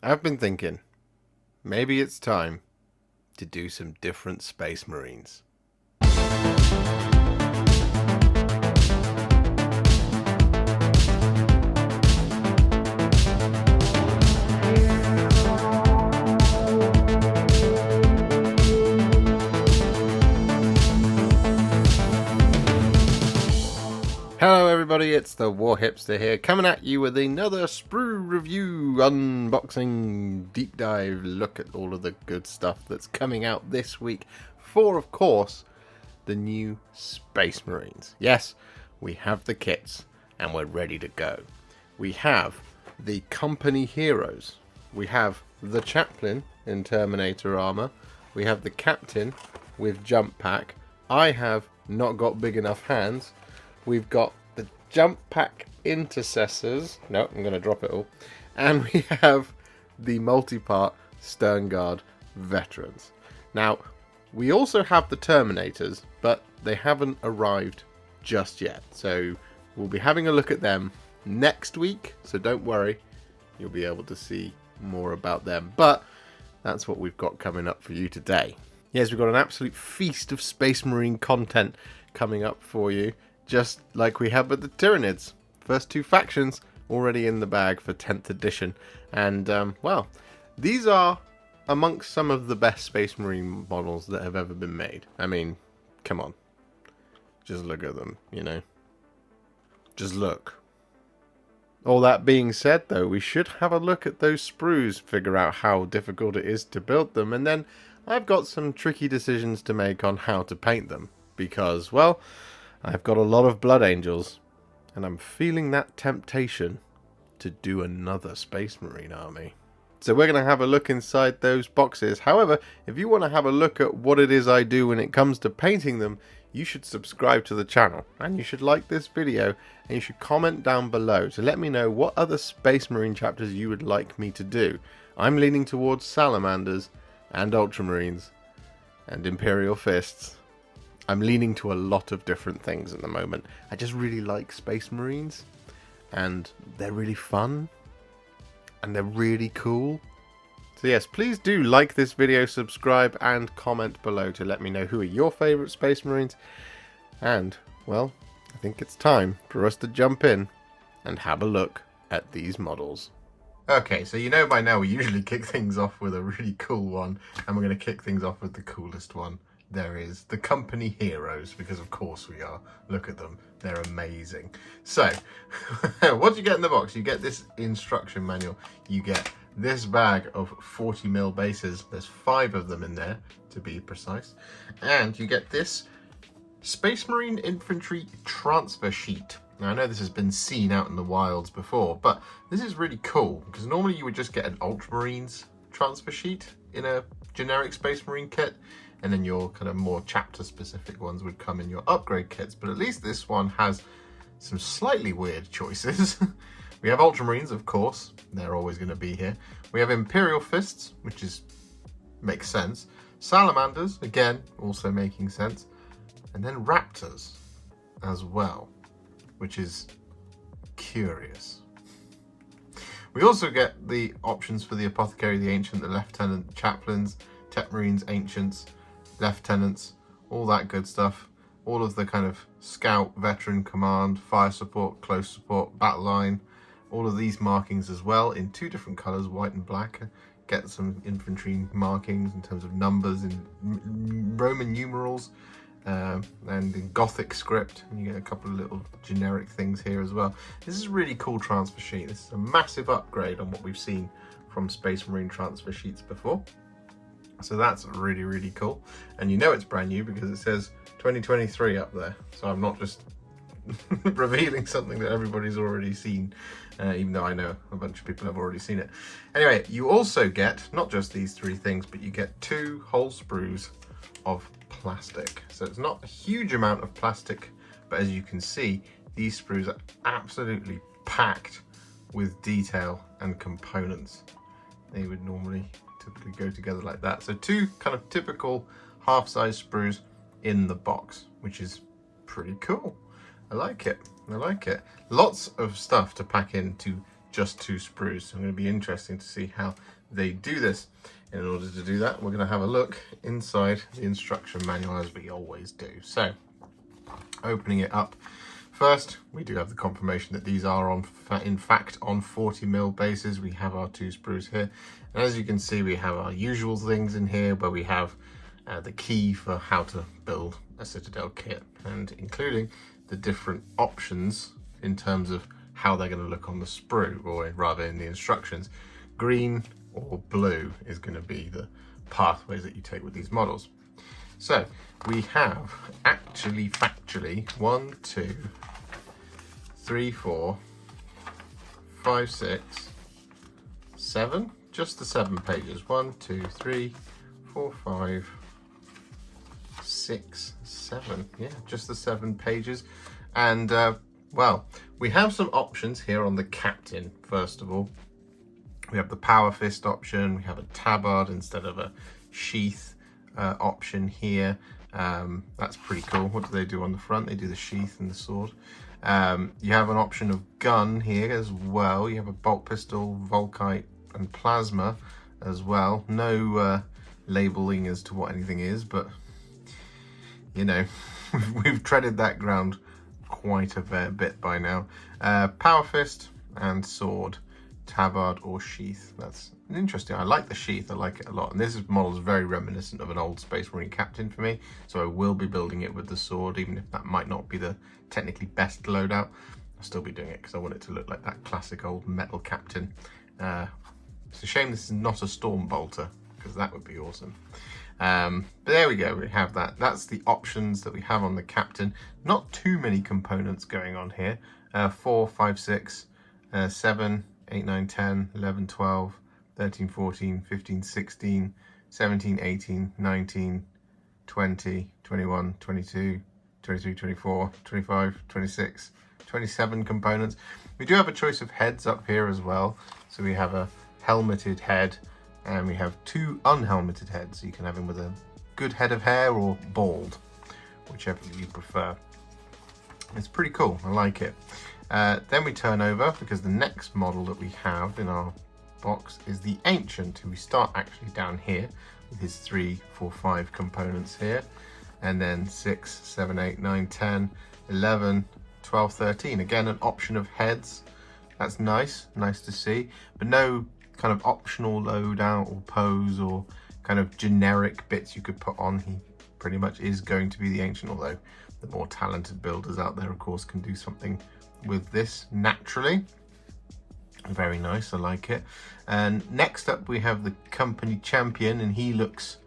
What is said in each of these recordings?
I've been thinking, maybe it's time to do some different Space Marines. Hello everybody, it's the Warhipster here, coming at you with another Sprue review, unboxing, deep dive look at all of the good stuff that's coming out this week for, of course, the new Space Marines. Yes, we have the kits and we're ready to go. We have the company heroes. We have the Chaplain in Terminator armor. We have the Captain with jump pack. I have not got big enough hands. We've got the Jump Pack Intercessors. No, I'm going to drop it all. And we have the multi-part Sternguard Veterans. Now, we also have the Terminators, but they haven't arrived just yet. So we'll be having a look at them next week. So don't worry, you'll be able to see more about them. But that's what we've got coming up for you today. Yes, we've got an absolute feast of Space Marine content coming up for you. Just like we have with the Tyranids. First two factions already in the bag for 10th edition. And, well, these are amongst some of the best Space Marine models that have ever been made. I mean, come on. Just look at them, you know. Just look. All that being said, though, we should have a look at those sprues, figure out how difficult it is to build them, and then I've got some tricky decisions to make on how to paint them. Because, well, I've got a lot of Blood Angels, and I'm feeling that temptation to do another Space Marine army. So we're going to have a look inside those boxes. However, if you want to have a look at what it is I do when it comes to painting them, you should subscribe to the channel, and you should like this video, and you should comment down below to let me know what other Space Marine chapters you would like me to do. I'm leaning towards Salamanders and Ultramarines and Imperial Fists. I'm leaning to a lot of different things at the moment. I just really like Space Marines, and they're really fun, and they're really cool. So yes, please do like this video, subscribe, and comment below to let me know who are your favourite Space Marines. And, well, I think it's time for us to jump in and have a look at these models. Okay, so you know by now we usually kick things off with a really cool one, and we're going to kick things off with the coolest one. There is the company heroes, because of course we are. Look at them, they're amazing. So, what do you get in the box? You get this instruction manual, you get this bag of 40mm bases, there's 5 of them in there to be precise, and you get this Space Marine Infantry transfer sheet. Now I know this has been seen out in the wilds before, but this is really cool, because normally you would just get an Ultramarines transfer sheet in a generic Space Marine kit, and then your kind of more chapter specific ones would come in your upgrade kits, but at least this one has some slightly weird choices. We have Ultramarines, of course, they're always going to be here. We have Imperial Fists, which makes sense. Salamanders, again, also making sense. And then Raptors as well, which is curious. We also get the options for the Apothecary, the Ancient, the Lieutenant, Chaplains, Tech Marines, Ancients, Lieutenants, all that good stuff. All of the kind of Scout, Veteran, Command, Fire Support, Close Support, Battle Line, all of these markings as well in 2 different colours, white and black. Get some infantry markings in terms of numbers in Roman numerals and in Gothic script. And you get a couple of little generic things here as well. This is a really cool transfer sheet. This is a massive upgrade on what we've seen from Space Marine transfer sheets before. So that's really, really cool. And you know it's brand new because it says 2023 up there. So I'm not just revealing something that everybody's already seen, even though I know a bunch of people have already seen it. Anyway, you also get not just these 3 things, but you get 2 whole sprues of plastic. So it's not a huge amount of plastic, but as you can see, these sprues are absolutely packed with detail and components. They would normally typically go together like that. So 2 kind of typical half-size sprues in the box, which is pretty cool. I like it. I like it. Lots of stuff to pack into just 2 sprues. So I'm going to be interesting to see how they do this. In order to do that, we're going to have a look inside the instruction manual as we always do. So, opening it up, first we do have the confirmation that these are in fact on 40mm bases. We have our 2 sprues here, and as you can see, we have our usual things in here where we have the key for how to build a Citadel kit, and including the different options in terms of how they're going to look on the sprue, or rather in the instructions. Green or blue is going to be the pathways that you take with these models. So we have actually factually 1, 2, 3, 4, 5, 6, 7, just the 7 pages. 1, 2, 3, 4, 5, 6, 7. Yeah, just the 7 pages. And well, we have some options here on the captain. First of all, we have the power fist option. We have a tabard instead of a sheath option here. That's pretty cool. What do they do on the front? They do the sheath and the sword. You have an option of gun here as well. You have a bolt pistol, volkite, and plasma as well. No labeling as to what anything is, but you know, we've treaded that ground quite a fair bit by now. Power fist and sword, tabard or sheath. That's interesting. I like the sheath. I like it a lot. And this model is very reminiscent of an old Space Marine captain for me. So I will be building it with the sword, even if that might not be the technically best loadout. I'll still be doing it because I want it to look like that classic old metal captain. It's a shame this is not a storm bolter, because that would be awesome. But there we go. We have that. That's the options that we have on the captain. Not too many components going on here. 4, 5, 6, 7, 8, 9, 10, 11, 12, 13, 14, 15, 16, 17, 18, 19, 20, 21, 22, 23, 24, 25, 26, 27 components. We do have a choice of heads up here as well. So we have a helmeted head and we have 2 unhelmeted heads. So you can have him with a good head of hair or bald, whichever you prefer. It's pretty cool. I like it. Then we turn over because the next model that we have in our box is the Ancient, who we start actually down here with his 3, 4, 5 components here, and then 6, 7, 8, 9, 10, 11, 12, 13. Again, an option of heads. That's nice to see, but no kind of optional loadout or pose or kind of generic bits you could put on. He pretty much is going to be the Ancient, although the more talented builders out there, of course, can do something with this naturally. Very nice, I like it. And next up we have the Company Champion, and he looks,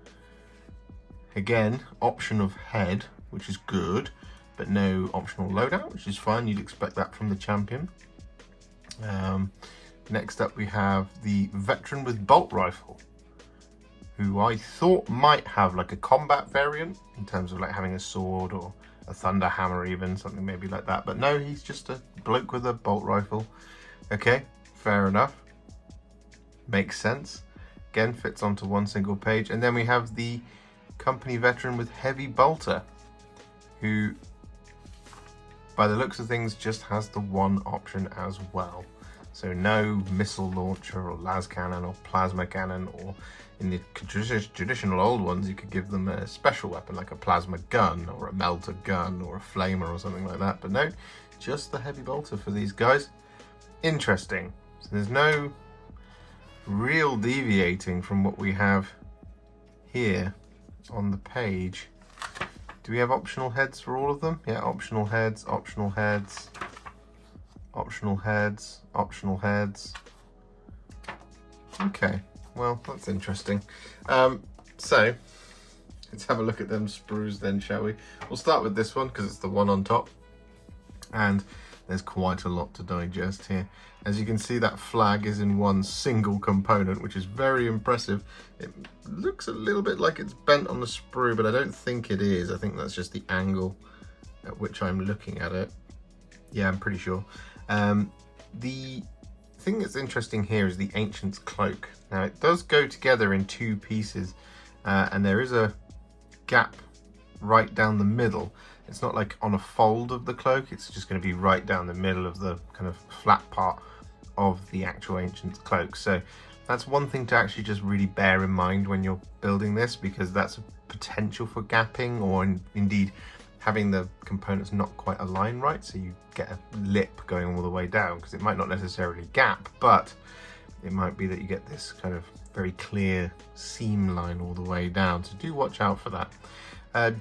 again, option of head, which is good, but no optional loadout, which is fine. You'd expect that from the Champion. Next up we have the Veteran with Bolt Rifle, who I thought might have like a combat variant in terms of like having a sword or a thunder hammer, even something maybe like that, but no, he's just a bloke with a bolt rifle. Okay, fair enough, makes sense. Again, fits onto one single page. And then we have the Company Veteran with Heavy Bolter, who by the looks of things just has the one option as well. So no missile launcher or las cannon or plasma cannon, or in the traditional old ones you could give them a special weapon like a plasma gun or a melter gun or a flamer or something like that, but no, just the heavy bolter for these guys. Interesting. So there's no real deviating from what we have here on the page. Do we have optional heads for all of them? Yeah, optional heads, optional heads, optional heads, optional heads. Okay, well, that's interesting. So let's have a look at them sprues then, shall we? We'll start with this one because it's the one on top, and there's quite a lot to digest here. As you can see, that flag is in one single component, which is very impressive. It looks a little bit like it's bent on the sprue, but I don't think it is. I think that's just the angle at which I'm looking at it. Yeah, I'm pretty sure. The thing that's interesting here is the Ancient's cloak. Now, it does go together in 2 pieces, and there is a gap right down the middle. It's not like on a fold of the cloak, it's just going to be right down the middle of the kind of flat part of the actual Ancient's cloak. So that's one thing to actually just really bear in mind when you're building this, because that's a potential for gapping, or indeed having the components not quite align right, so you get a lip going all the way down, because it might not necessarily gap, but it might be that you get this kind of very clear seam line all the way down, so do watch out for that.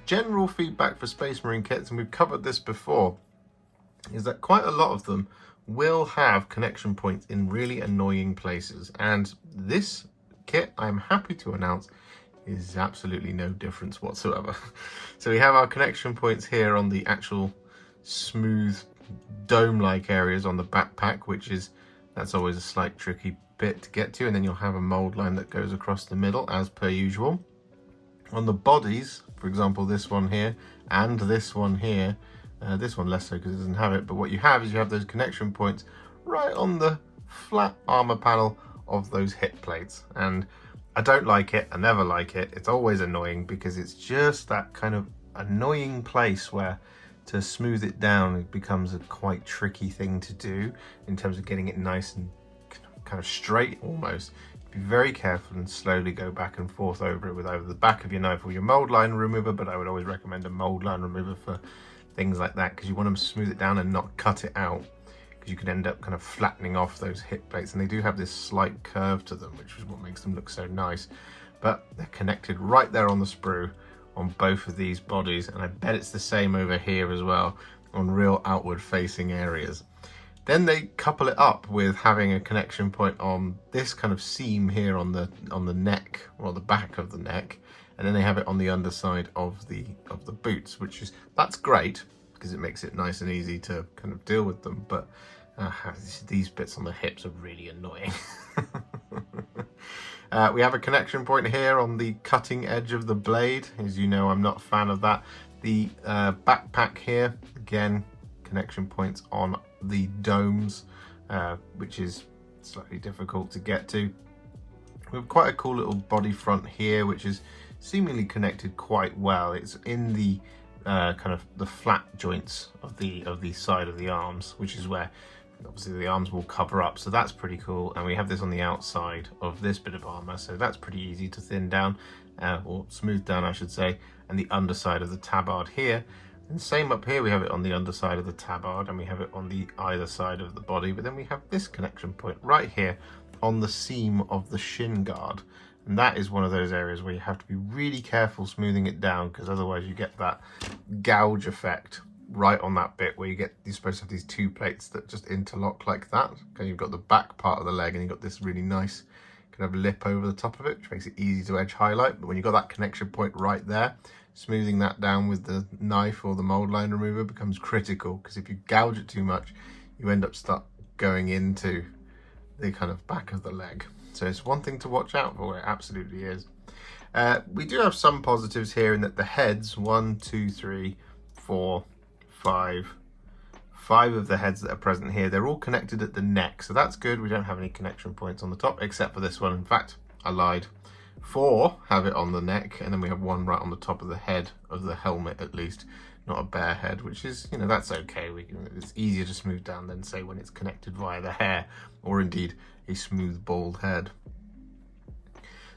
General feedback for Space Marine kits, and we've covered this before, is that quite a lot of them will have connection points in really annoying places, and this kit, I'm happy to announce, is absolutely no difference whatsoever. So we have our connection points here on the actual smooth dome-like areas on the backpack, that's always a slight tricky bit to get to, and then you'll have a mold line that goes across the middle as per usual. On the bodies, for example, this one here and this one here, this one less so because it doesn't have it, but what you have is you have those connection points right on the flat armor panel of those hip plates, and I don't like it, I never like it. It's always annoying because it's just that kind of annoying place where to smooth it down it becomes a quite tricky thing to do in terms of getting it nice and kind of straight almost. Be very careful and slowly go back and forth over it with either the back of your knife or your mold line remover, but I would always recommend a mold line remover for things like that, because you want to smooth it down and not cut it out, because you can end up kind of flattening off those hip plates, and they do have this slight curve to them, which is what makes them look so nice. But they're connected right there on the sprue on both of these bodies, and I bet it's the same over here as well on real outward facing areas. Then they couple it up with having a connection point on this kind of seam here on the neck, or the back of the neck, and then they have it on the underside of the boots, that's great because it makes it nice and easy to kind of deal with them, but these bits on the hips are really annoying. We have a connection point here on the cutting edge of the blade. As you know, I'm not a fan of that. The backpack here, again, connection points on the domes, which is slightly difficult to get to. We have quite a cool little body front here, which is seemingly connected quite well. It's in the kind of the flat joints of the side of the arms, which is where obviously the arms will cover up, so that's pretty cool. And we have this on the outside of this bit of armor, so that's pretty easy to thin down, or smooth down I should say, and the underside of the tabard here. And same up here, we have it on the underside of the tabard, and we have it on the either side of the body, but then we have this connection point right here on the seam of the shin guard. And that is one of those areas where you have to be really careful smoothing it down, because otherwise you get that gouge effect right on that bit where you're supposed to have these two plates that just interlock like that. Okay, you've got the back part of the leg and you've got this really nice kind of lip over the top of it, which makes it easy to edge highlight. But when you've got that connection point right there, smoothing that down with the knife or the mold line remover becomes critical, because if you gouge it too much, you end up going into the kind of back of the leg. So it's one thing to watch out for, it absolutely is. We do have some positives here in that the heads, 1, 2, 3, 4, 5 of the heads that are present here, they're all connected at the neck, so that's good. We don't have any connection points on the top except for this one. In fact, I lied. 4 have it on the neck, and then we have 1 right on the top of the head of the helmet, at least, not a bare head, which is, you know, that's okay. It's easier to smooth down than say when it's connected via the hair, or indeed a smooth bald head.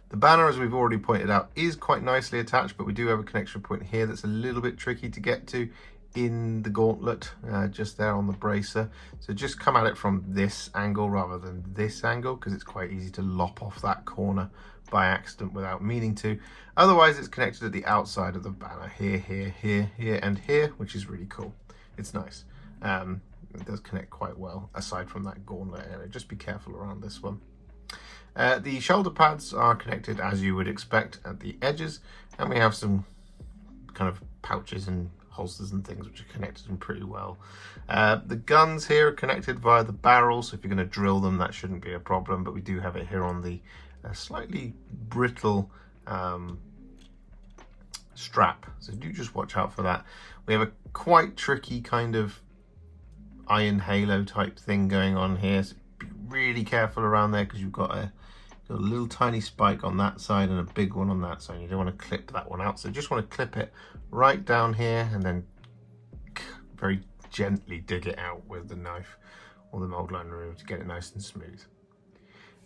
The banner, as we've already pointed out, is quite nicely attached, but we do have a connection point here that's a little bit tricky to get to in the gauntlet, just there on the bracer. So just come at it from this angle rather than this angle, because it's quite easy to lop off that corner by accident without meaning to. Otherwise, it's connected at the outside of the banner here, here, here, here, and here, which is really cool. It's nice. It does connect quite well aside from that gauntlet area. Just be careful around this one. The shoulder pads are connected as you would expect at the edges, and we have some kind of pouches and holsters and things which are connected in pretty well. The guns here are connected via the barrel, so if you're going to drill them, that shouldn't be a problem, but we do have it here on the slightly brittle strap, so do just watch out for that. We have a quite tricky kind of iron halo type thing going on here, so be really careful around there, because you've got a little tiny spike on that side and a big one on that side. You don't want to clip that one out, so just want to clip it right down here and then very gently dig it out with the knife all the mold line removed to get it nice and smooth.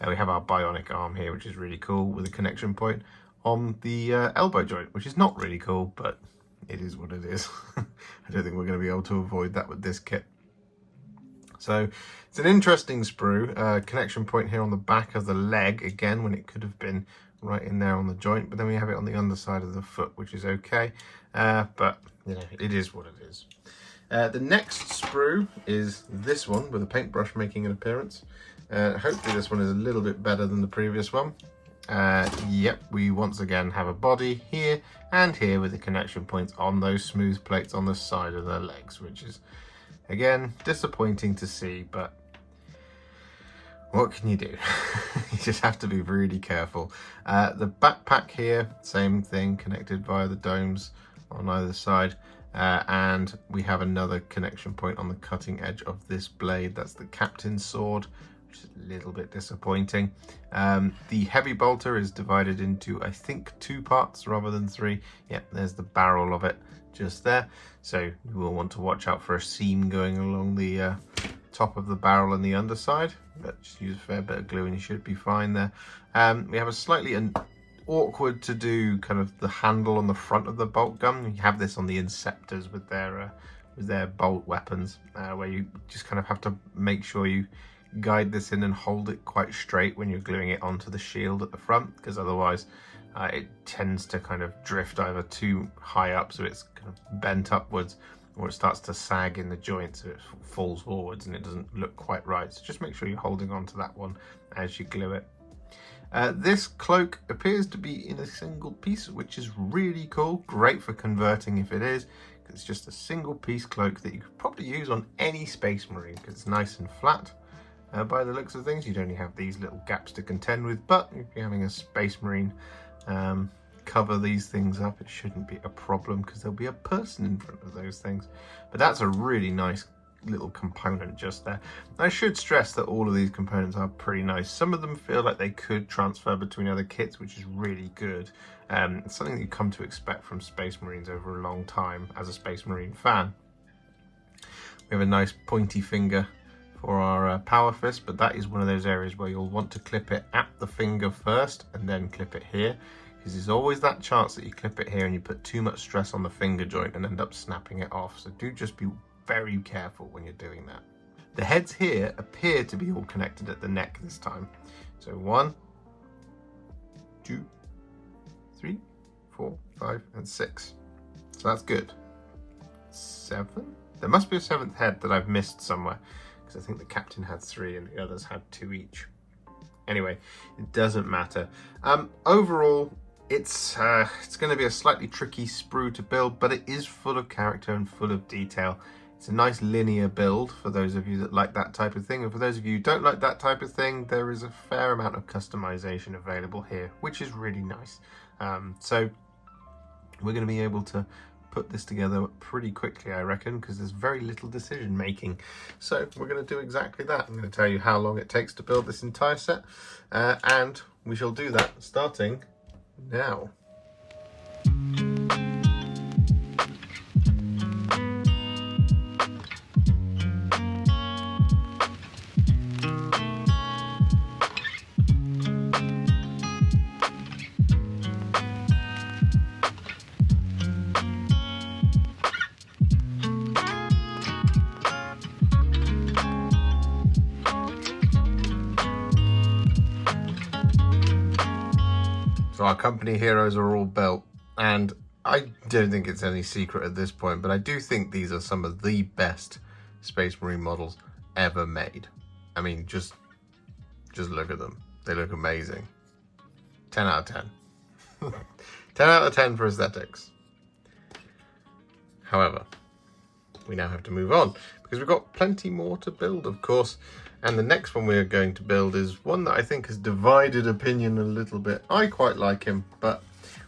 We have our bionic arm here, which is really cool, with a connection point on the elbow joint, which is not really cool, but it is what it is. I don't think we're going to be able to avoid that with this kit. So it's an interesting sprue. Connection point here on the back of the leg, again, when it could have been right in there on the joint, but then we have it on the underside of the foot, which is okay. But, you know, it is what it is. The next sprue is this one, with a paintbrush making an appearance. Hopefully this one is a little bit better than the previous one. Yep, we once again have a body here and here with the connection points on those smooth plates on the side of the legs, which is, again, disappointing to see, but what can you do? You just have to be really careful. The backpack here, same thing, connected via the domes on either side. And we have another connection point on the cutting edge of this blade. That's the captain's sword, which is a little bit disappointing. The heavy bolter is divided into, I think, 2 parts rather than 3. Yep, there's the barrel of it just there. So you will want to watch out for a seam going along the top of the barrel and the underside, but just use a fair bit of glue and you should be fine there. We have a slightly awkward to do kind of the handle on the front of the bolt gun. You have this on the Inceptors with their bolt weapons, where you just kind of have to make sure you guide this in and hold it quite straight when you're gluing it onto the shield at the front, because otherwise it tends to kind of drift either too high up so it's kind of bent upwards, or it starts to sag in the joint so it falls forwards and it doesn't look quite right. So just make sure you're holding on to that one as you glue it. This cloak appears to be in a single piece, which is really cool. Great for converting if it is, because it's just a single piece cloak that you could probably use on any Space Marine because it's nice and flat. By the looks of things, you'd only have these little gaps to contend with, but if you're having a Space Marine cover these things up, it shouldn't be a problem because there'll be a person in front of those things. But that's a really nice little component just there. I should stress that all of these components are pretty nice. Some of them feel like they could transfer between other kits, which is really good. It's something that you come to expect from Space Marines over a long time as a Space Marine fan. We have a nice pointy finger for our power fist, but that is one of those areas where you'll want to clip it at the finger first and then clip it here, because there's always that chance that you clip it here and you put too much stress on the finger joint and end up snapping it off. So do just be very careful when you're doing that. The heads here appear to be all connected at the neck this time. So 1, 2, 3, 4, 5, and 6. So that's good. 7? There must be a 7th head that I've missed somewhere, because I think the captain had 3 and the others had 2 each. Anyway, it doesn't matter. Overall, it's going to be a slightly tricky sprue to build, but it is full of character and full of detail. It's a nice linear build for those of you that like that type of thing, and for those of you who don't like that type of thing, there is a fair amount of customization available here, which is really nice. So we're going to be able to put this together pretty quickly, I reckon, because there's very little decision making. So we're going to do exactly that. I'm going to tell you how long it takes to build this entire set, and we shall do that starting now. So our company heroes are all built, and I don't think it's any secret at this point, but I do think these are some of the best Space Marine models ever made. I mean, just look at them. They look amazing. 10 out of 10. 10 out of 10 for aesthetics. However, we now have to move on, because we've got plenty more to build, of course. And the next one we're going to build is one that I think has divided opinion a little bit. I quite like him, but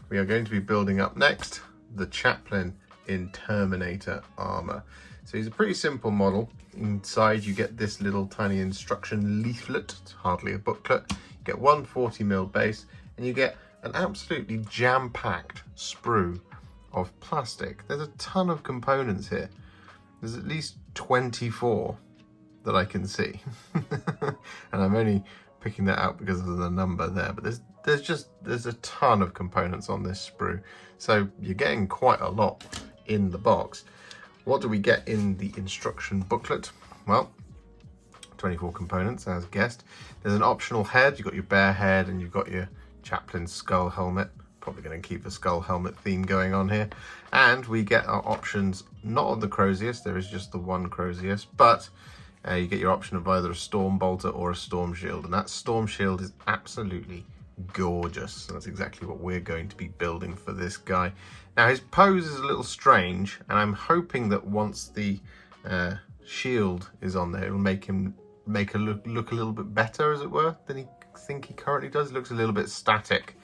we are going to be building up next the Chaplain in Terminator armor. So he's a pretty simple model. Inside you get this little tiny instruction leaflet. It's hardly a booklet. You get one 40mm base, and you get an absolutely jam-packed sprue of plastic. There's a ton of components here. There's at least 24. that I can see. And I'm only picking that out because of the number there, but there's a ton of components on this sprue, so you're getting quite a lot in the box. What do we get in the instruction booklet? Well, 24 components as guessed. There's an optional head. You've got your bear head and you've got your chaplain's skull helmet. Probably going to keep the skull helmet theme going on here. And we get our options not on the Crozius, there is just the one Crozius, but you get your option of either a storm bolter or a storm shield, and that storm shield is absolutely gorgeous. So that's exactly what we're going to be building for this guy. Now his pose is a little strange, and I'm hoping that once the shield is on there, it'll make him look a little bit better, as it were, than he currently does. It looks a little bit static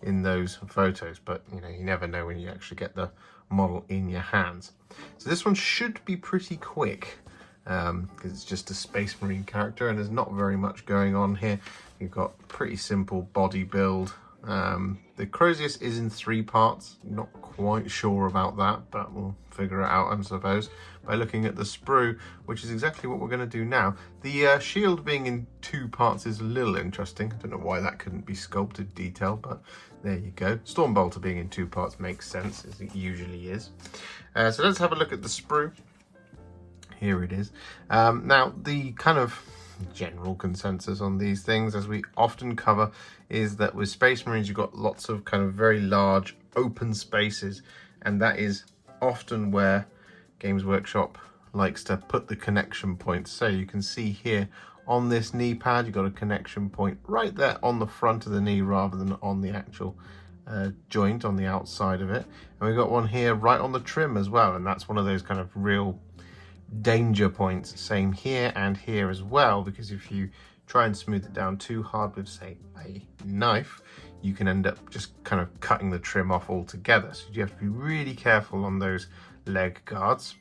in those photos, but you know, you never know when you actually get the model in your hands. So this one should be pretty quick, because it's just a Space Marine character and there's not very much going on here. You've got pretty simple body build. The Crozius is in 3 parts, not quite sure about that, but we'll figure it out, I suppose, by looking at the sprue, which is exactly what we're going to do now. The shield being in 2 parts is a little interesting. I don't know why that couldn't be sculpted detail, but there you go. Storm bolter being in 2 parts makes sense, as it usually is. So let's have a look at the sprue. Here it is. Now, the kind of general consensus on these things, as we often cover, is that with Space Marines you've got lots of kind of very large open spaces, and that is often where Games Workshop likes to put the connection points. So you can see here on this knee pad you've got a connection point right there on the front of the knee rather than on the actual joint on the outside of it, and we've got one here right on the trim as well, and that's one of those kind of real danger points. Same here and here as well, because if you try and smooth it down too hard with, say, a knife, you can end up just kind of cutting the trim off altogether. So you have to be really careful on those leg guards.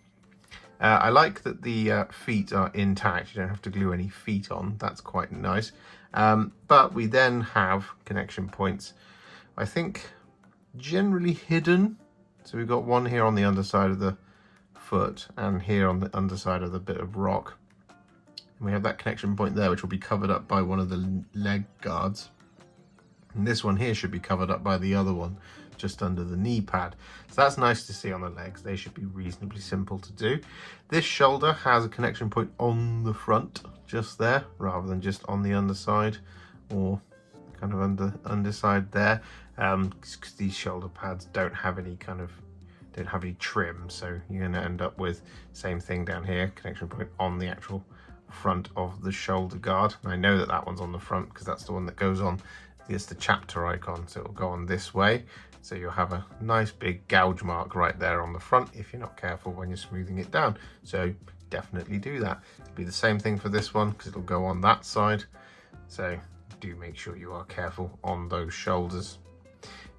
I like that the feet are intact. You don't have to glue any feet on. That's quite nice. But we then have connection points, I think, generally hidden. So we've got one here on the underside of the foot and here on the underside of the bit of rock, and we have that connection point there which will be covered up by one of the leg guards, and this one here should be covered up by the other one just under the knee pad. So that's nice to see on the legs. They should be reasonably simple to do. This shoulder has a connection point on the front just there rather than just on the underside or kind of underside there, because these shoulder pads don't have any trim, so you're going to end up with same thing down here, connection point on the actual front of the shoulder guard. And I know that that one's on the front because that's the one that goes on, it's the chapter icon, so it'll go on this way, so you'll have a nice big gouge mark right there on the front if you're not careful when you're smoothing it down. So definitely do that. It'll be the same thing for this one because it'll go on that side, so do make sure you are careful on those shoulders.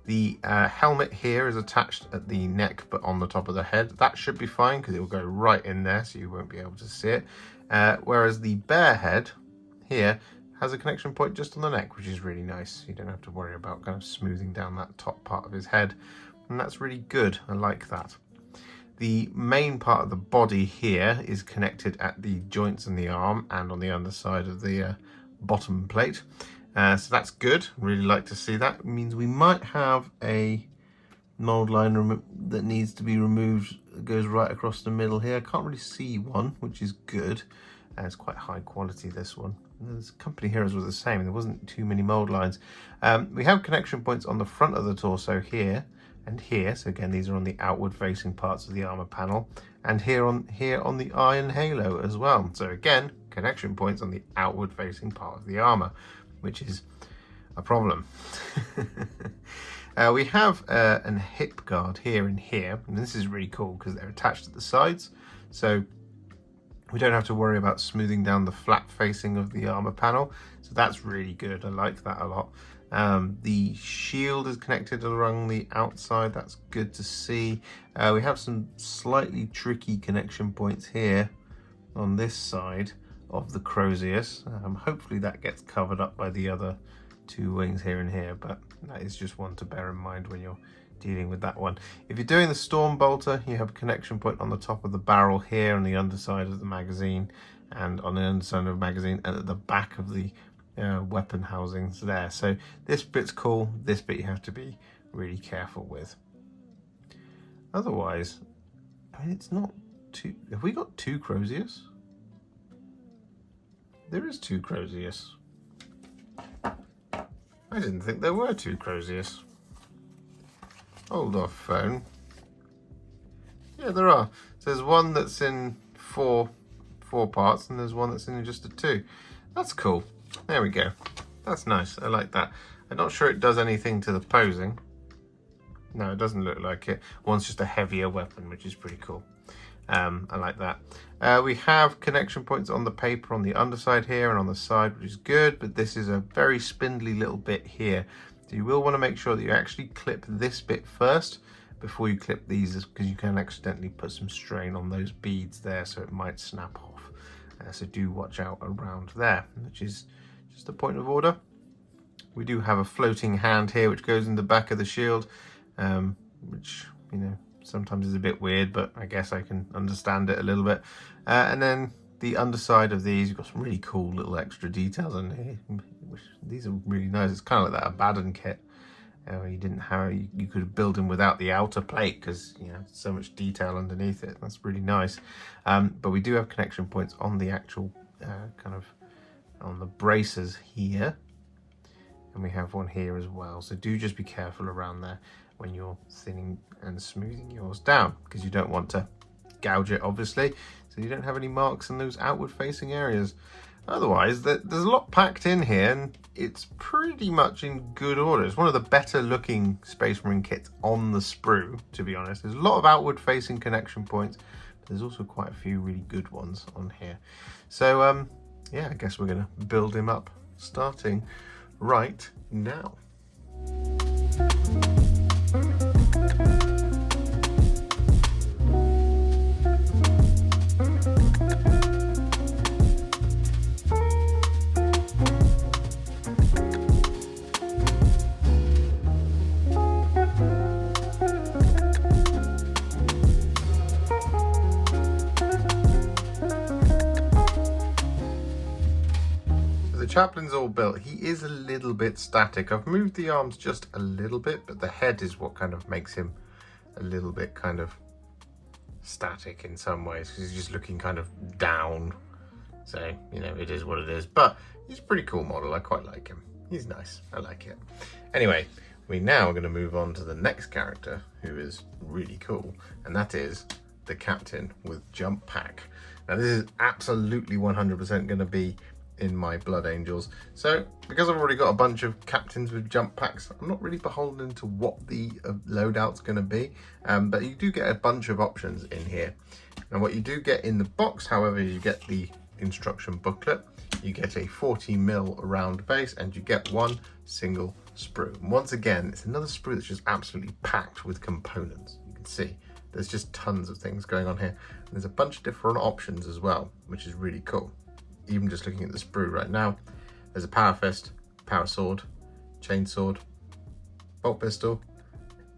The helmet here is attached at the neck but on the top of the head. That should be fine because it will go right in there, so you won't be able to see it. Whereas the bear head here has a connection point just on the neck, which is really nice. You don't have to worry about kind of smoothing down that top part of his head, and that's really good. I like that. The main part of the body here is connected at the joints in the arm and on the underside of the bottom plate. So that's good. Really like to see that. It means we might have a mold line that needs to be removed. It goes right across the middle here. I can't really see one, which is good. It's quite high quality, this one. The company heroes was the same. There wasn't too many mold lines. We have connection points on the front of the torso here and here. So again, these are on the outward facing parts of the armor panel, and here on the iron halo as well. So again, connection points on the outward facing part of the armor, which is a problem. We have a hip guard here and here, and this is really cool because they're attached at the sides, so we don't have to worry about smoothing down the flat facing of the armor panel. So that's really good. I like that a lot. The shield is connected along the outside. That's good to see. We have some slightly tricky connection points here on this side of the Crozius. Hopefully that gets covered up by the other 2 wings here and here, but that is just one to bear in mind when you're dealing with that one. If you're doing the storm bolter, you have a connection point on the top of the barrel here on the underside of the magazine, and on the underside of the magazine, and at the back of the weapon housings there. So this bit's cool. This bit you have to be really careful with. Otherwise, I mean, it's not too... Have we got 2 Crozius? There is 2 Crozius. I didn't think there were 2 Crozius. Hold off, phone. Yeah, there are. So there's one that's in four parts, and there's one that's in just a 2. That's cool. There we go. That's nice. I like that. I'm not sure it does anything to the posing. No, it doesn't look like it. One's just a heavier weapon, which is pretty cool. I like that. We have connection points on the paper on the underside here and on the side, which is good, but this is a very spindly little bit here. So you will want to make sure that you actually clip this bit first before you clip these, because you can accidentally put some strain on those beads there, so it might snap off. So do watch out around there, which is just a point of order. We do have a floating hand here, which goes in the back of the shield, which, you know, sometimes is a bit weird, but I guess I can understand it a little bit. And then the underside of these, you've got some really cool little extra details on here. These are really nice. It's kind of like that Abaddon kit. You didn't have, you could build them without the outer plate because, you know, so much detail underneath it. That's really nice. But we do have connection points on the actual kind of on the braces here, and we have one here as well. So do just be careful around there when you're thinning and smoothing yours down, because you don't want to gouge it, obviously, so you don't have any marks in those outward facing areas. Otherwise, there's a lot packed in here, and it's pretty much in good order. It's one of the better looking Space Marine kits on the sprue, to be honest. There's a lot of outward facing connection points, but there's also quite a few really good ones on here. So yeah, I guess we're gonna build him up starting right now. Chaplin's all built. He is a little bit static. I've moved the arms just a little bit, but the head is what kind of makes him a little bit kind of static in some ways, because he's just looking kind of down. So, you know, it is what it is. But he's a pretty cool model. I quite like him. He's nice. I like it. Anyway, we now are going to move on to the next character, who is really cool, and that is the Captain with Jump Pack. Now, this is absolutely 100% going to be in my Blood Angels. So because I've already got a bunch of captains with jump packs, I'm not really beholden to what the loadout's going to be, but you do get a bunch of options in here. Now what you do get in the box, however, is you get the instruction booklet, you get a 40mm round base, and you get one single sprue. And once again, it's another sprue that's just absolutely packed with components. You can see there's just tons of things going on here, and there's a bunch of different options as well, which is really cool. Even just looking at the sprue right now, there's a power fist, power sword, chain sword, bolt pistol,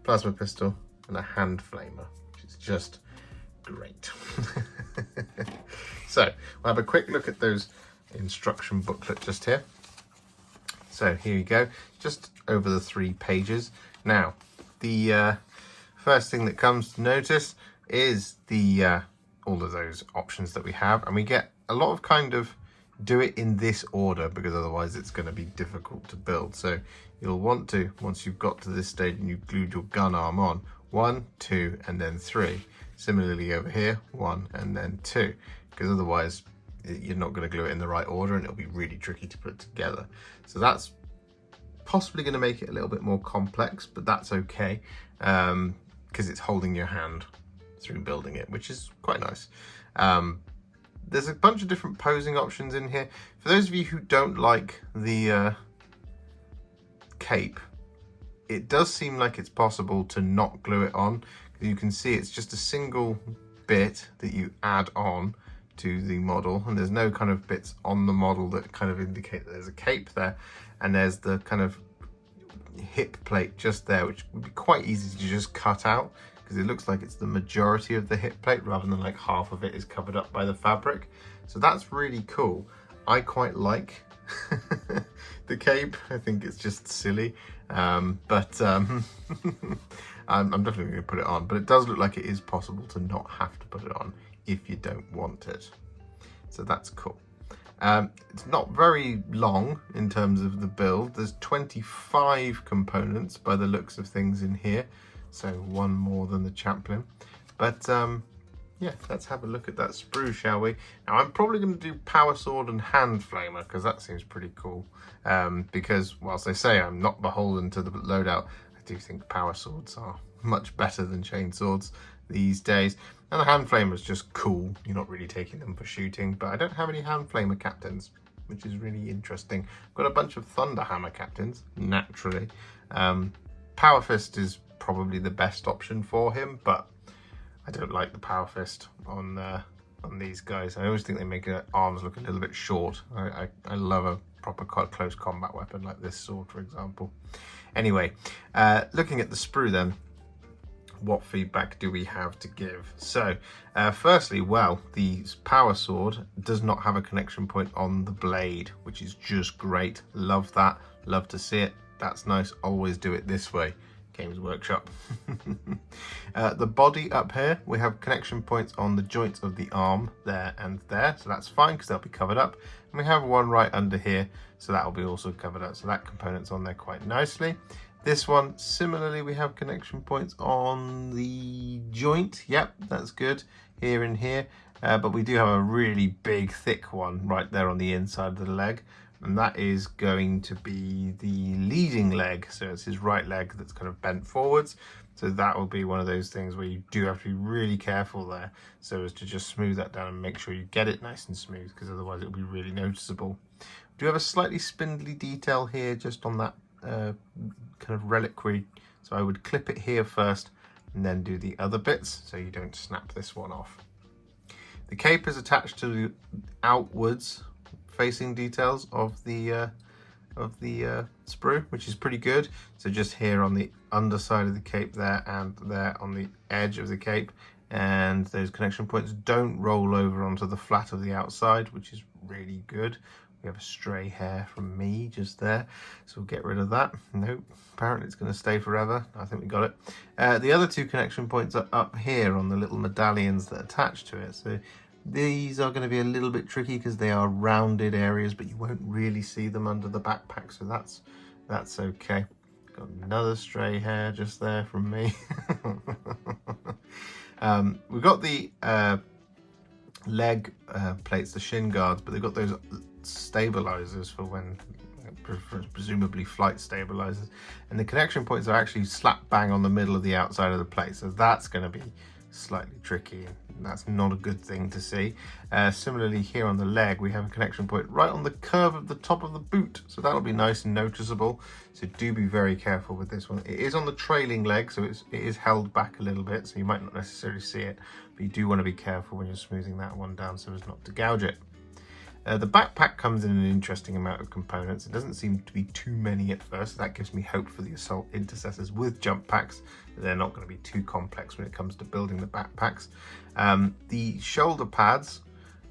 plasma pistol, and a hand flamer, which is just great. So we'll have a quick look at those instruction booklet just here. So here you go, just over the 3 pages. Now, the first thing that comes to notice is the all of those options that we have, and we get a lot of kind of do it in this order, because otherwise it's going to be difficult to build. So you'll want to, once you've got to this stage and you've glued your gun arm on, 1, 2, and then 3. Similarly over here, 1 and then 2, because otherwise you're not going to glue it in the right order and it'll be really tricky to put together. So that's possibly going to make it a little bit more complex, but that's okay, because it's holding your hand through building it, which is quite nice. There's a bunch of different posing options in here. For those of you who don't like the cape, it does seem like it's possible to not glue it on. You can see it's just a single bit that you add on to the model, and there's no kind of bits on the model that kind of indicate that there's a cape there, and there's the kind of hip plate just there, which would be quite easy to just cut out, because it looks like it's the majority of the hip plate rather than like half of it is covered up by the fabric. So that's really cool. I quite like the cape. I think it's just silly, but I'm definitely going to put it on. But it does look like it is possible to not have to put it on if you don't want it. So that's cool. It's not very long in terms of the build. There's 25 components by the looks of things in here, so one more than the Chaplain. But yeah, let's have a look at that sprue, shall we? Now, I'm probably going to do Power Sword and Hand Flamer, because that seems pretty cool. Because whilst they say I'm not beholden to the loadout, I do think Power Swords are much better than Chain Swords these days. And the Hand Flamer is just cool. You're not really taking them for shooting, but I don't have any Hand Flamer captains, which is really interesting. I've got a bunch of Thunder Hammer captains, naturally. Power Fist is probably the best option for him, but I don't like the Power Fist on these guys. I always think they make arms look a little bit short. I love a proper close combat weapon like this sword, for example. Anyway, looking at the sprue then, what feedback do we have to give? So, firstly, well, the Power Sword does not have a connection point on the blade, which is just great. Love that. Love to see it. That's nice. Always do it this way. Games Workshop. The body up here, we have connection points on the joints of the arm there and there, so that's fine because they'll be covered up. And we have one right under here, so that will be also covered up, so that component's on there quite nicely. This one, similarly, we have connection points on the joint. Yep, that's good, here and here. But we do have a really big, thick one right there on the inside of the leg. And that is going to be the leading leg. So it's his right leg that's kind of bent forwards. So that will be one of those things where you do have to be really careful there, so as to just smooth that down and make sure you get it nice and smooth, because otherwise it'll be really noticeable. We do have a slightly spindly detail here just on that kind of reliquary. So I would clip it here first and then do the other bits so you don't snap this one off. The cape is attached to the outwards facing details of the sprue, which is pretty good. So just here on the underside of the cape there and there on the edge of the cape, and those connection points don't roll over onto the flat of the outside, which is really good. We have a stray hair from me just there, so we'll get rid of that. Nope, apparently it's going to stay forever. I think we got it. The other two connection points are up here on the little medallions that attach to it. So these are going to be a little bit tricky because they are rounded areas, but you won't really see them under the backpack, so that's okay. Got another stray hair just there from me. We've got the leg plates, the shin guards, but they've got those stabilizers for when, presumably flight stabilizers, and the connection points are actually slap bang on the middle of the outside of the plate, so that's going to be slightly tricky, and that's not a good thing to see. Similarly, here on the leg, we have a connection point right on the curve of the top of the boot, so that'll be nice and noticeable. So do be very careful with this one. It is on the trailing leg, so it is held back a little bit, so you might not necessarily see it, but you do want to be careful when you're smoothing that one down so as not to gouge it. The backpack comes in an interesting amount of components. It doesn't seem to be too many at first. That gives me hope for the Assault Intercessors with jump packs. They're not going to be too complex when it comes to building the backpacks. The shoulder pads,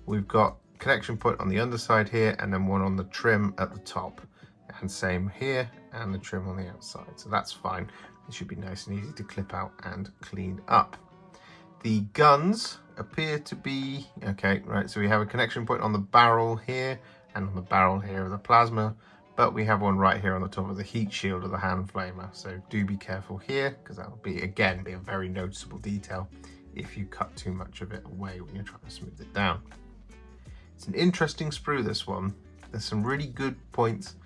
we've got connection point on the underside here, and then one on the trim at the top. And same here, and the trim on the outside. So that's fine. It should be nice and easy to clip out and clean up. The guns appear to be okay, right? So we have a connection point on the barrel here and on the barrel here of the plasma, but we have one right here on the top of the heat shield of the hand flamer. So do be careful here, because that will be, again, be a very noticeable detail if you cut too much of it away when you're trying to smooth it down. It's an interesting sprue, this one. There's some really good points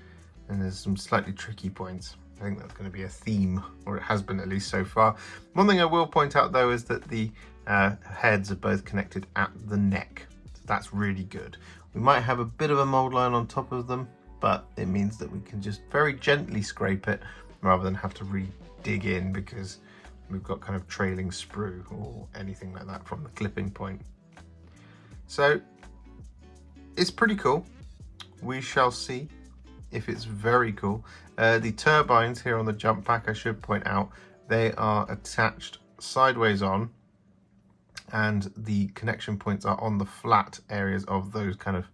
and there's some slightly tricky points. I think that's going to be a theme, or it has been at least so far. One thing I will point out though is that the heads are both connected at the neck. So that's really good. We might have a bit of a mold line on top of them, but it means that we can just very gently scrape it rather than have to dig in, because we've got kind of trailing sprue or anything like that from the clipping point. So it's pretty cool. We shall see if it's very cool. The turbines here on the jump pack, I should point out, they are attached sideways on, and the connection points are on the flat areas of those kind of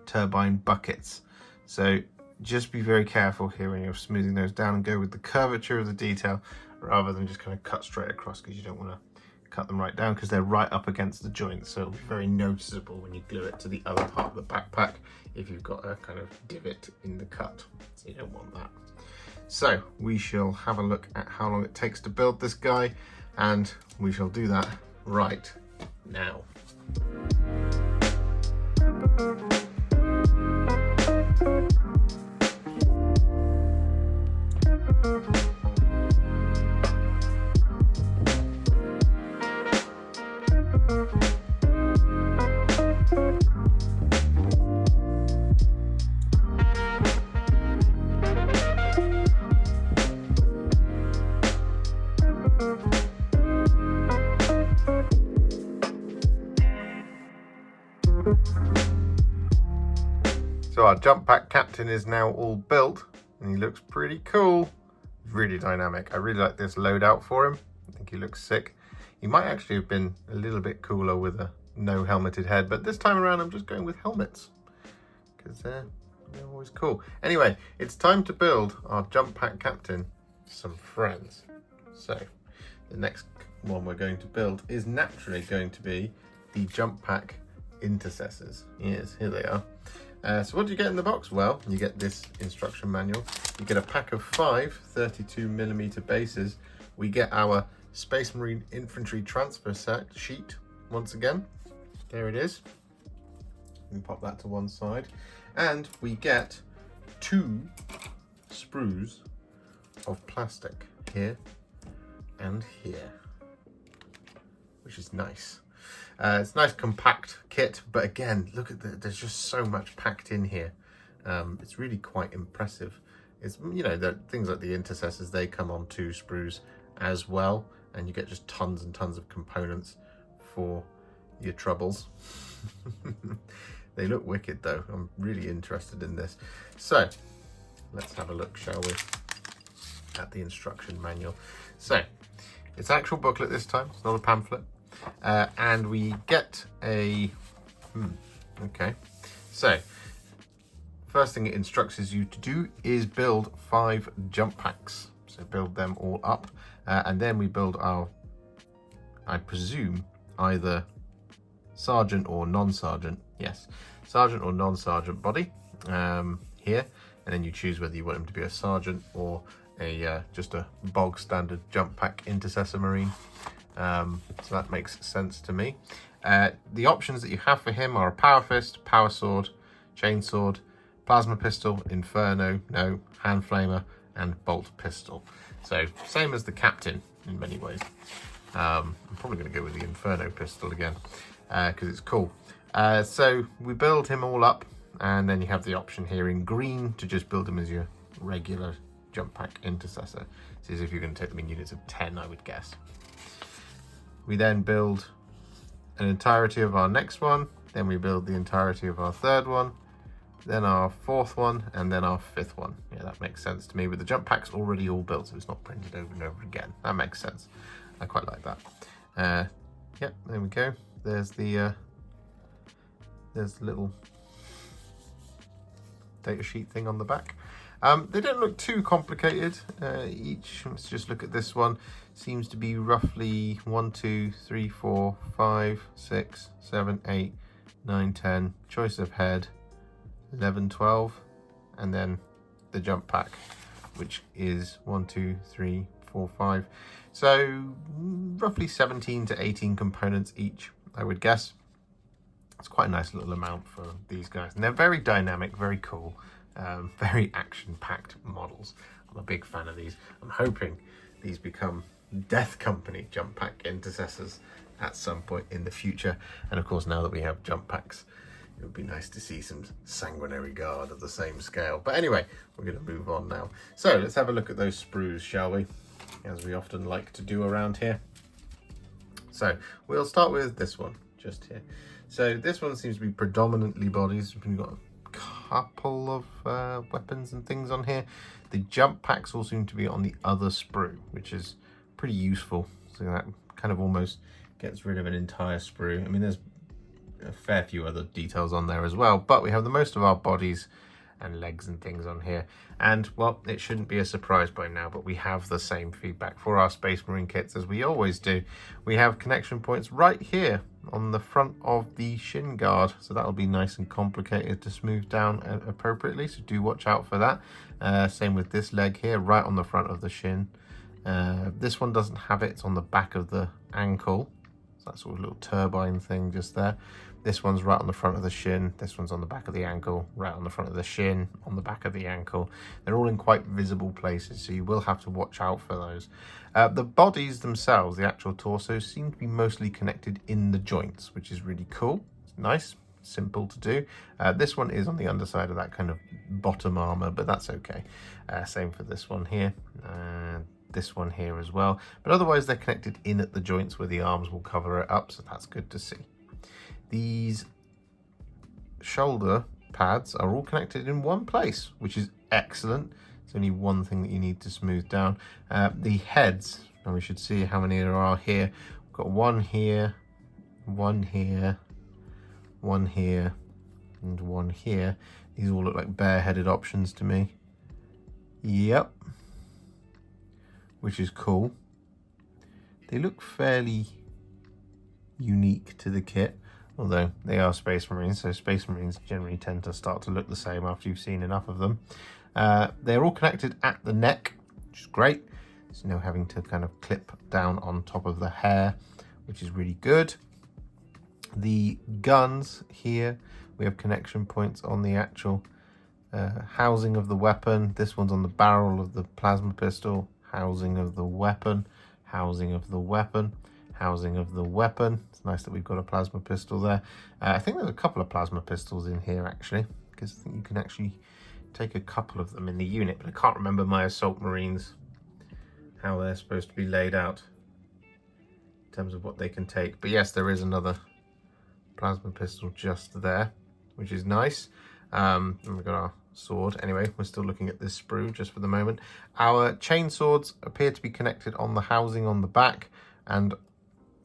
turbine buckets. So just be very careful here when you're smoothing those down, and go with the curvature of the detail rather than just kind of cut straight across, because you don't want to cut them right down because they're right up against the joints. So it'll be very noticeable when you glue it to the other part of the backpack if you've got a kind of divot in the cut. So you don't want that. So we shall have a look at how long it takes to build this guy, and we shall do that right now. So our jump pack captain is now all built, and he looks pretty cool. Really dynamic. I really like this loadout for him. I think he looks sick. He might actually have been a little bit cooler with a no helmeted head, but this time around I'm just going with helmets because they're always cool. Anyway, it's time to build our jump pack captain some friends. So the next one we're going to build is naturally going to be the jump pack intercessors. Yes, here they are. So what do you get in the box? Well, you get this instruction manual. You get a pack of 5 32mm bases. We get our Space Marine Infantry transfer set sheet once again. There it is. We pop that to one side. And we get 2 sprues of plastic here and here, which is nice. It's a nice compact kit, but again, look at there's just so much packed in here. It's really quite impressive. It's, you know, the things like the intercessors, they come on 2 sprues as well, and you get just tons and tons of components for your troubles. They look wicked though. I'm really interested in this. So let's have a look, shall we, at the instruction manual. So it's an actual booklet this time, it's not a pamphlet. And we get a okay, so first thing it instructs you to do is build 5 jump packs. So build them all up, and then we build our, I presume, either sergeant or non-sergeant, yes, sergeant or non-sergeant body here, and then you choose whether you want him to be a sergeant or a just a bog standard jump pack intercessor marine. So that makes sense to me. The options that you have for him are a power fist, power sword, chain sword, plasma pistol, inferno, no, hand flamer, and bolt pistol. So same as the captain in many ways. I'm probably going to go with the inferno pistol again because it's cool. So we build him all up, and then you have the option here in green to just build him as your regular jump pack intercessor. This is if you're going to take them in units of 10, I would guess. We then build an entirety of our next one, then we build the entirety of our third one, then our fourth one, and then our 5th one. Yeah, that makes sense to me, with the jump packs already all built, so it's not printed over and over again. That makes sense. I quite like that. Yep, there we go. There's the little data sheet thing on the back. They don't look too complicated. Each, let's just look at this one, seems to be roughly 1, 2, 3, 4, 5, 6, 7, 8, 9, 10, choice of head, 11, 12, and then the jump pack, which is 1, 2, 3, 4, 5. So roughly 17 to 18 components each, I would guess. It's quite a nice little amount for these guys. And they're very dynamic, very cool. Very action-packed models. I'm a big fan of these. I'm hoping these become Death Company jump pack intercessors at some point in the future. And of course, now that we have jump packs, it would be nice to see some sanguinary guard of the same scale. But anyway, we're going to move on now. So let's have a look at those sprues, shall we? As we often like to do around here. So we'll start with this one just here. So this one seems to be predominantly bodies. We've got couple of weapons and things on here. The jump packs all seem to be on the other sprue, which is pretty useful. So that kind of almost gets rid of an entire sprue. I mean, there's a fair few other details on there as well, but we have the most of our bodies and legs and things on here. And well, it shouldn't be a surprise by now, but we have the same feedback for our Space Marine kits as we always do. We have connection points right here on the front of the shin guard, so that'll be nice and complicated to smooth down appropriately, so do watch out for that. Same with this leg here, right on the front of the shin. This one doesn't have it, it's on the back of the ankle, so that sort of little turbine thing just there. This one's right on the front of the shin, this one's on the back of the ankle, right on the front of the shin, on the back of the ankle. They're all in quite visible places, so you will have to watch out for those. The bodies themselves, the actual torso, seem to be mostly connected in the joints, which is really cool. It's nice, simple to do. This one is on the underside of that kind of bottom armor, but that's okay. Same for this one here. This one here as well. But otherwise they're connected in at the joints where the arms will cover it up, so that's good to see. These shoulder pads are all connected in one place, which is excellent. It's only one thing that you need to smooth down. The heads, and we should see how many there are here. We've got one here, one here, one here, and one here. These all look like bare-headed options to me. Yep. Which is cool. They look fairly unique to the kit, although they are Space Marines, so Space Marines generally tend to start to look the same after you've seen enough of them. They're all connected at the neck, which is great. There's no having to kind of clip down on top of the hair, which is really good. The guns here, we have connection points on the actual housing of the weapon. This one's on the barrel of the plasma pistol. Housing of the weapon, housing of the weapon, housing of the weapon. It's nice that we've got a plasma pistol there. I think there's a couple of plasma pistols in here actually, because I think you can actually take a couple of them in the unit, but I can't remember my Assault Marines, how they're supposed to be laid out in terms of what they can take. But yes, there is another plasma pistol just there, which is nice. And we've got our sword. Anyway, we're still looking at this sprue just for the moment. Our chain swords appear to be connected on the housing on the back and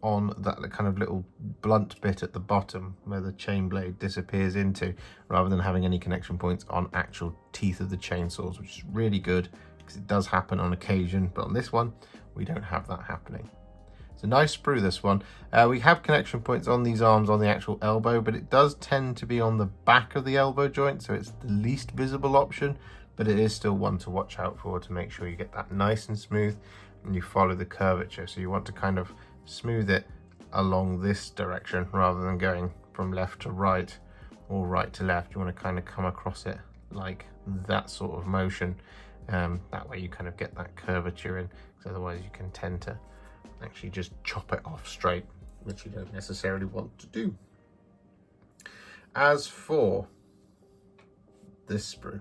on that kind of little blunt bit at the bottom where the chain blade disappears into, rather than having any connection points on actual teeth of the chainsaws, which is really good because it does happen on occasion, but on this one we don't have that happening. It's a nice sprue, this one. We have connection points on these arms on the actual elbow, but it does tend to be on the back of the elbow joint, so it's the least visible option, but it is still one to watch out for to make sure you get that nice and smooth and you follow the curvature. So you want to kind of smooth it along this direction rather than going from left to right or right to left. You want to kind of come across it like that sort of motion. That way you kind of get that curvature in, because otherwise you can tend to actually just chop it off straight, which you don't necessarily want to do. As for this sprue,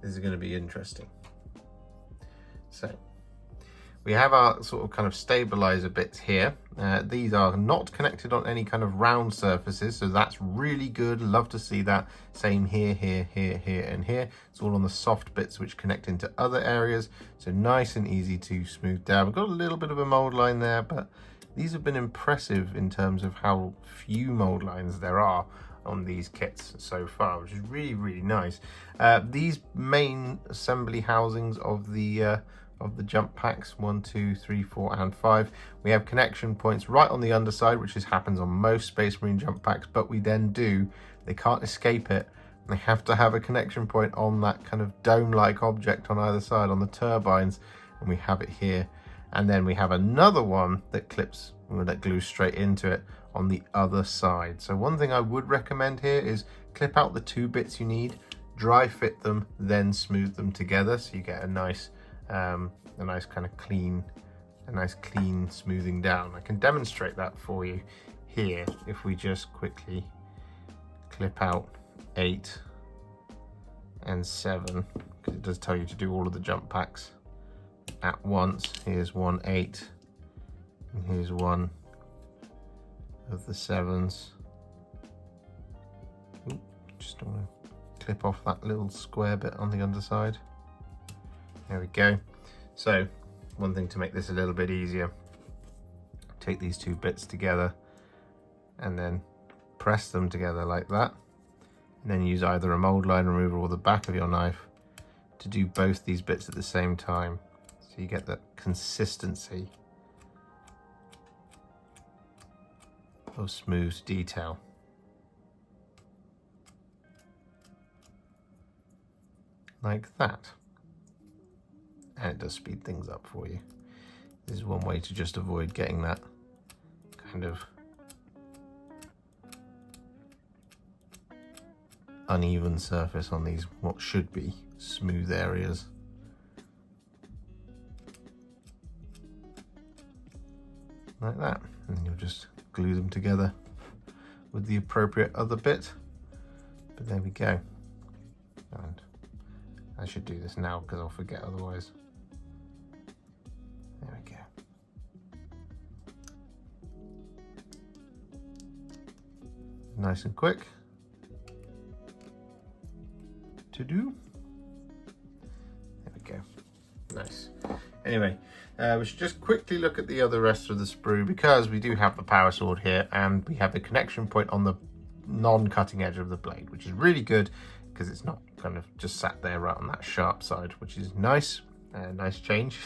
this is going to be interesting. So we have our sort of kind of stabilizer bits here. These are not connected on any kind of round surfaces, so that's really good. Love to see that. Same here, here, here, here, and here. It's all on the soft bits which connect into other areas, so nice and easy to smooth down. We've got a little bit of a mold line there, but these have been impressive in terms of how few mold lines there are on these kits so far, which is really, really nice. These main assembly housings of the jump packs, 1, 2, 3, 4, and 5. We have connection points right on the underside, which happens on most Space Marine jump packs, but we then they can't escape it. They have to have a connection point on that kind of dome-like object on either side, on the turbines, and we have it here. And then we have another one that clips, that glues straight into it on the other side. So one thing I would recommend here is clip out the 2 bits you need, dry fit them, then smooth them together, so you get a nice kind of clean, smoothing down. I can demonstrate that for you here if we just quickly clip out 8 and 7, because it does tell you to do all of the jump packs at once. Here's 1 8, and here's 1 of the 7s. Ooh, just want to clip off that little square bit on the underside. There we go. So one thing to make this a little bit easier, take these two bits together and then press them together like that, and then use either a mold line remover or the back of your knife to do both these bits at the same time, so you get that consistency of smooth detail. Like that. And it does speed things up for you. This is one way to just avoid getting that kind of uneven surface on these what should be smooth areas. Like that. And then you'll just glue them together with the appropriate other bit. But there we go. And I should do this now because I'll forget otherwise. There we go. Nice and quick to do. There we go. Nice. Anyway, we should just quickly look at the other rest of the sprue, because we do have the power sword here and we have a connection point on the non-cutting edge of the blade, which is really good because it's not kind of just sat there right on that sharp side, which is nice. Nice change.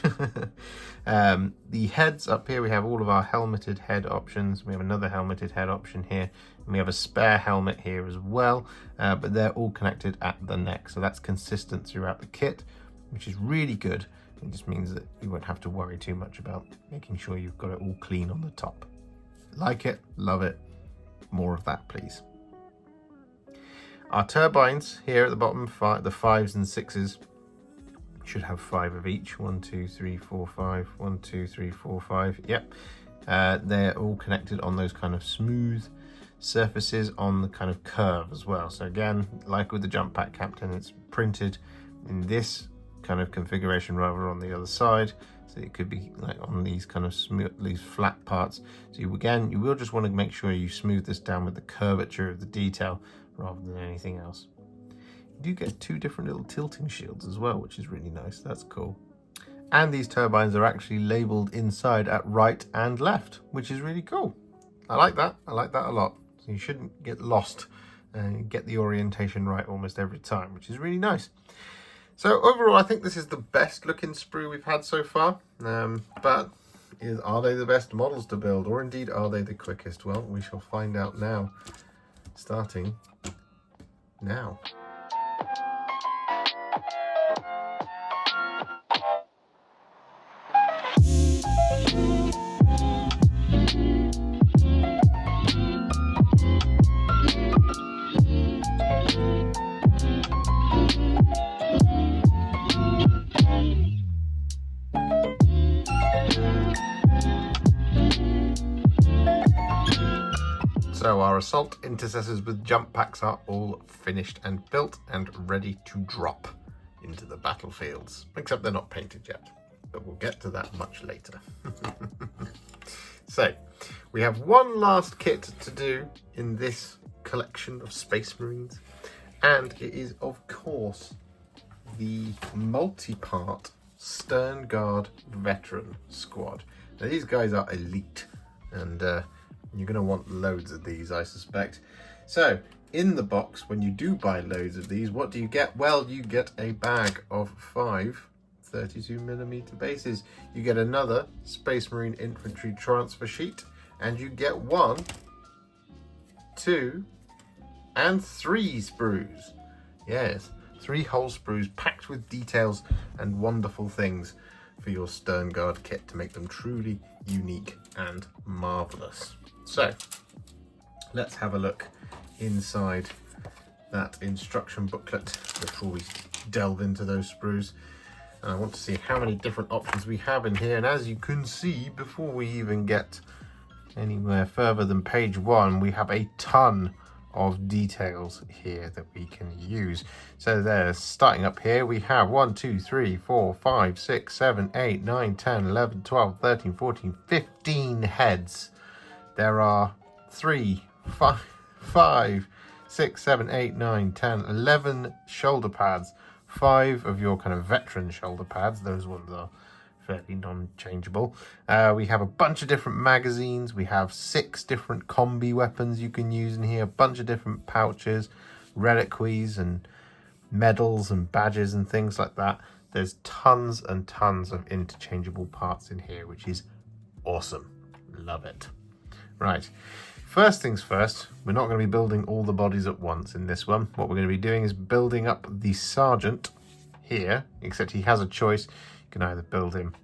The heads up here, we have all of our helmeted head options. We have another helmeted head option here, and we have a spare helmet here as well, but they're all connected at the neck, so that's consistent throughout the kit, which is really good. It just means that you won't have to worry too much about making sure you've got it all clean on the top. Like it, love it, more of that please. Our turbines here at the bottom, the 5s and 6s, should have 5 of each. 1, 2, 3, 4, 5. 1, 2, 3, 4, 5. Yep. They're all connected on those kind of smooth surfaces on the kind of curve as well. So again, like with the jump pack captain, it's printed in this kind of configuration rather on the other side. So it could be like on these kind of smooth, these flat parts. So you will just want to make sure you smooth this down with the curvature of the detail rather than anything else. You do get 2 different little tilting shields as well, which is really nice. That's cool. And these turbines are actually labeled inside at right and left, which is really cool. I like that. I like that a lot. So you shouldn't get lost and get the orientation right almost every time, which is really nice. So overall, I think this is the best looking sprue we've had so far. But are they the best models to build, or indeed are they the quickest? Well, we shall find out now, starting now. So our assault intercessors with jump packs are all finished and built and ready to drop into the battlefields, except they're not painted yet, but we'll get to that much later. So we have one last kit to do in this collection of Space Marines, and it is of course the multi-part Sternguard veteran squad. Now these guys are elite, and you're going to want loads of these, I suspect. So in the box, when you do buy loads of these, what do you get? Well, you get a bag of 5 32mm bases. You get another Space Marine infantry transfer sheet, and you get 1, 2, and 3 sprues. Yes, 3 whole sprues packed with details and wonderful things for your Sternguard kit to make them truly unique and marvelous. So let's have a look inside that instruction booklet before we delve into those sprues. And I want to see how many different options we have in here. And as you can see, before we even get anywhere further than page 1, we have a ton of details here that we can use. So there's, starting up here, we have 1, 2, 3, 4, 5, 6, 7, 8, 9, 10, 11, 12, 13, 14, 15 heads. There are 3, 5, 6, 7, 8, 9, 10, 11 shoulder pads. 5 of your kind of veteran shoulder pads. Those ones are fairly non-changeable. We have a bunch of different magazines. We have 6 different combi weapons you can use in here, a bunch of different pouches, reliquies and medals and badges and things like that. There's tons and tons of interchangeable parts in here, which is awesome. Love it. Right, first things first, we're not going to be building all the bodies at once in this one. What we're going to be doing is building up the sergeant here, except he has a choice. You can either build him,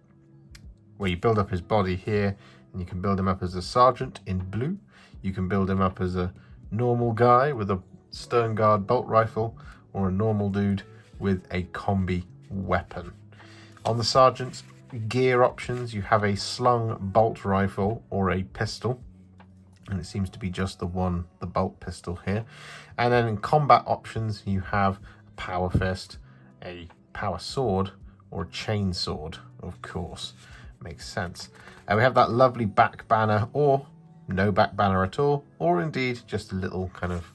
well, you build up his body here, and you can build him up as a sergeant in blue. You can build him up as a normal guy with a Sternguard bolt rifle, or a normal dude with a combi weapon. On the sergeant's gear options, you have a slung bolt rifle or a pistol, and it seems to be just the bolt pistol here. And then in combat options, you have a power fist, a power sword, or a chain sword, of course. Makes sense. We have that lovely back banner, or no back banner at all, or indeed just a little kind of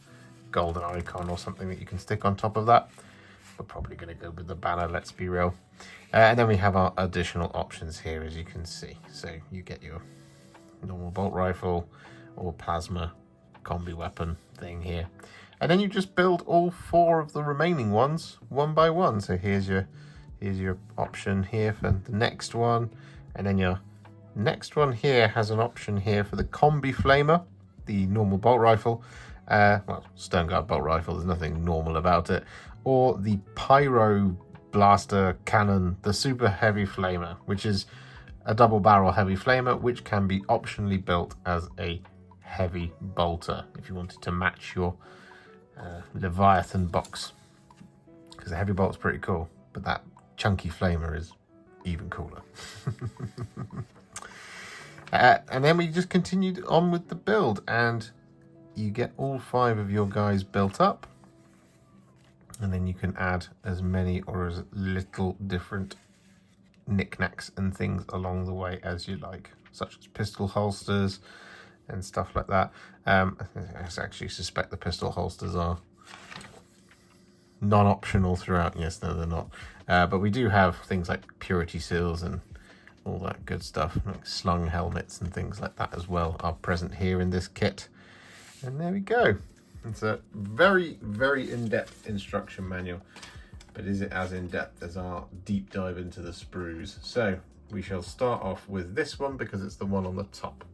golden icon or something that you can stick on top of that. We're probably going to go with the banner, let's be real. And then we have our additional options here, as you can see. So you get your normal bolt rifle or plasma combi weapon thing here. And then you just build all 4 of the remaining ones one by one. So here's your option here for the next one. And then your next one here has an option here for the combi flamer, the normal bolt rifle. Well, Sternguard bolt rifle, there's nothing normal about it. Or the pyro blaster cannon, the super heavy flamer, which is a double barrel heavy flamer, which can be optionally built as a heavy bolter if you wanted to match your Leviathan box, because the heavy bolt's pretty cool, but that chunky flamer is even cooler. And then we just continued on with the build, and you get all 5 of your guys built up, and then you can add as many or as little different knickknacks and things along the way as you like, such as pistol holsters and stuff like that. I actually suspect the pistol holsters are non-optional throughout. Yes, no, they're not. But we do have things like purity seals and all that good stuff, like slung helmets and things like that as well are present here in this kit. And there we go. It's a very, very in-depth instruction manual, but is it as in-depth as our deep dive into the sprues? So we shall start off with this one because it's the one on the top.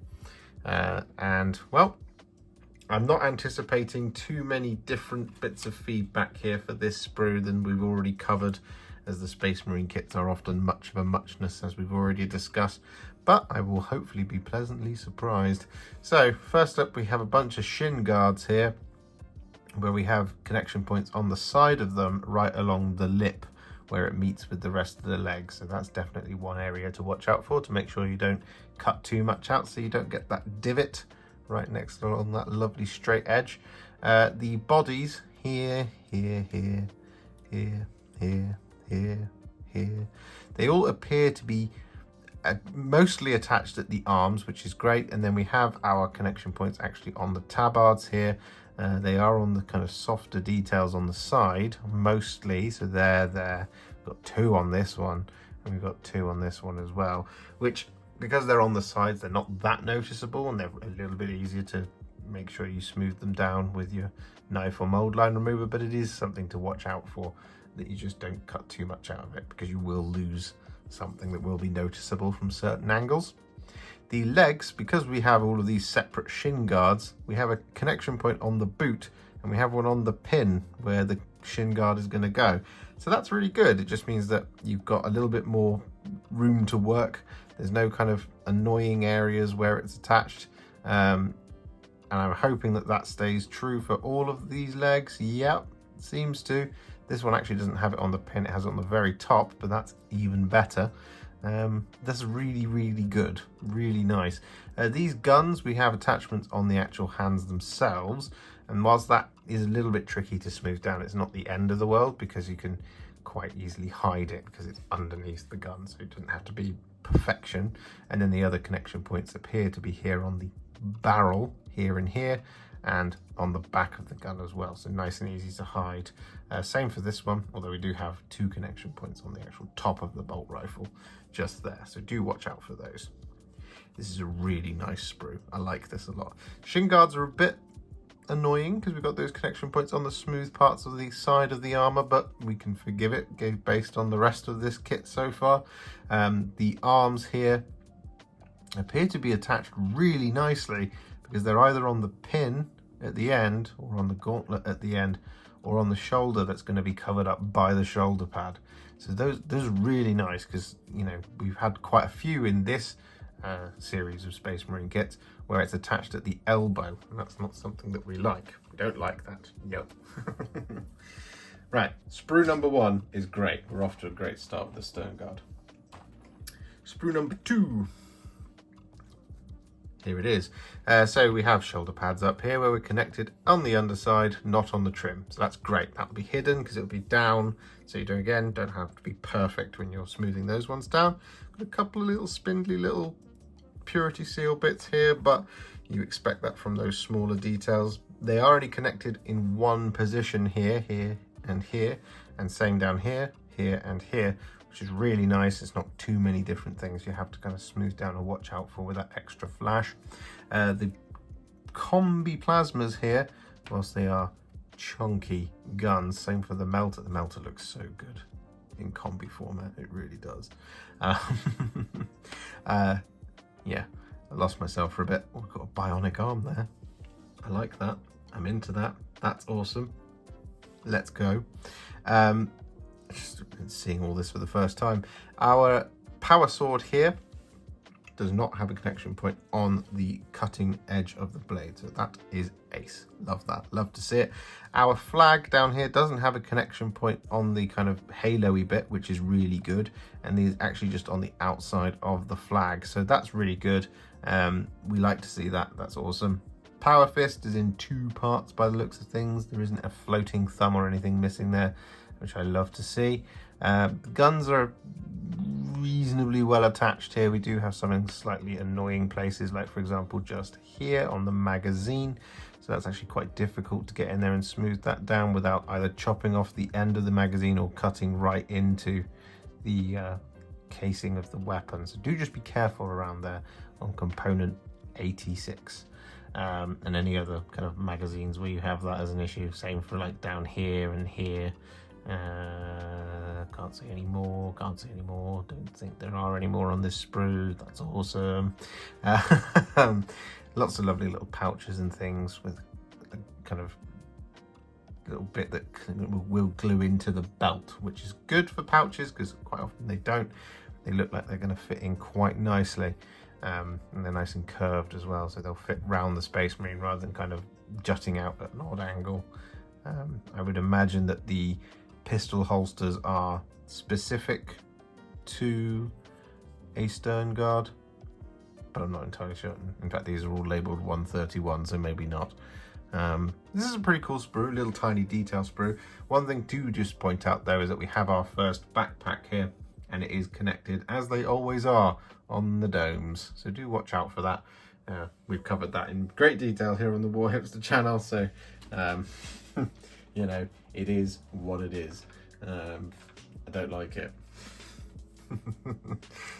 And well, I'm not anticipating too many different bits of feedback here for this sprue than we've already covered, as the Space Marine kits are often much of a muchness, as we've already discussed, but I will hopefully be pleasantly surprised. So first up, we have a bunch of shin guards here, where we have connection points on the side of them right along the lip where it meets with the rest of the leg. So that's definitely one area to watch out for, to make sure you don't cut too much out so you don't get that divot right next along that lovely straight edge. The bodies here, here, here, here, here, here, here, they all appear to be mostly attached at the arms, which is great. And then we have our connection points actually on the tabards here. They are on the kind of softer details on the side mostly, so there. We've got 2 on this one, and we've got 2 on this one as well, which, because they're on the sides, they're not that noticeable, and they're a little bit easier to make sure you smooth them down with your knife or mold line remover. But it is something to watch out for, that you just don't cut too much out of it, because you will lose something that will be noticeable from certain angles. The legs, because we have all of these separate shin guards, we have a connection point on the boot, and we have one on the pin where the shin guard is going to go. So that's really good. It just means that you've got a little bit more room to work. There's no kind of annoying areas where it's attached. And I'm hoping that that stays true for all of these legs. Yep, seems to. This one actually doesn't have it on the pin, it has it on the very top, but that's even better. That's really, really good, really nice. These guns, we have attachments on the actual hands themselves, and whilst that is a little bit tricky to smooth down, it's not the end of the world, because you can quite easily hide it because it's underneath the gun, so it doesn't have to be perfection. And then the other connection points appear to be here on the barrel, here and here, and on the back of the gun as well, so nice and easy to hide. Same for this one, although we do have 2 connection points on the actual top of the bolt rifle just there, so do watch out for those. This is a really nice sprue. I like this a lot. Shin guards are a bit annoying because we've got those connection points on the smooth parts of the side of the armor, but we can forgive it based on the rest of this kit so far. The arms here appear to be attached really nicely because they're either on the pin at the end or on the gauntlet at the end or on the shoulder that's going to be covered up by the shoulder pad. So those are really nice because, you know, we've had quite a few in this series of Space Marine kits where it's attached at the elbow, and that's not something that we like. We don't like that. Yep. Right, sprue number 1 is great. We're off to a great start with the Sternguard. Sprue number 2. Here it is. So we have shoulder pads up here where we're connected on the underside, not on the trim. So that's great. That'll be hidden because it'll be down. So you don't have to be perfect when you're smoothing those ones down. Got a couple of little spindly little purity seal bits here, but you expect that from those smaller details. They are already connected in one position here, here, and same down here, here, and here, which is really nice. It's not too many different things you have to kind of smooth down and watch out for with that extra flash. The combi plasmas here, whilst they are chunky guns, same for the melter. The melter looks so good in combi format, it really does. Yeah, I lost myself for a bit. Oh, I've got a bionic arm there. I like that. I'm into that. That's awesome. Let's go. Just seeing all this for the first time. Our power sword here does not have a connection point on the cutting edge of the blade, so that is ace. Love that. Love to see it. Our flag down here doesn't have a connection point on the kind of halo-y bit, which is really good, and is actually just on the outside of the flag, so that's really good. We like to see that. That's awesome. Power fist is in 2 parts by the looks of things. There isn't a floating thumb or anything missing there, which I love to see. The guns are reasonably well attached here. We do have some in slightly annoying places, like for example just here on the magazine, so that's actually quite difficult to get in there and smooth that down without either chopping off the end of the magazine or cutting right into the casing of the weapon. So do just be careful around there on component 86 and any other kind of magazines where you have that as an issue. Same for like down here and here. Can't see any more, don't think there are any more on this sprue. That's awesome. Lots of lovely little pouches and things with a kind of little bit that will glue into the belt, which is good for pouches because quite often they don't. They look like they're going to fit in quite nicely, and they're nice and curved as well, so they'll fit round the Space Marine rather than kind of jutting out at an odd angle. I would imagine that the pistol holsters are specific to a Sternguard, but I'm not entirely sure. In fact, these are all labelled 131, so maybe not. This is a pretty cool sprue, little tiny detail sprue. One thing to just point out though is that we have our first backpack here, and it is connected, as they always are, on the domes, so do watch out for that. We've covered that in great detail here on the Warhipster channel, so you know, it is what it is. I don't like it.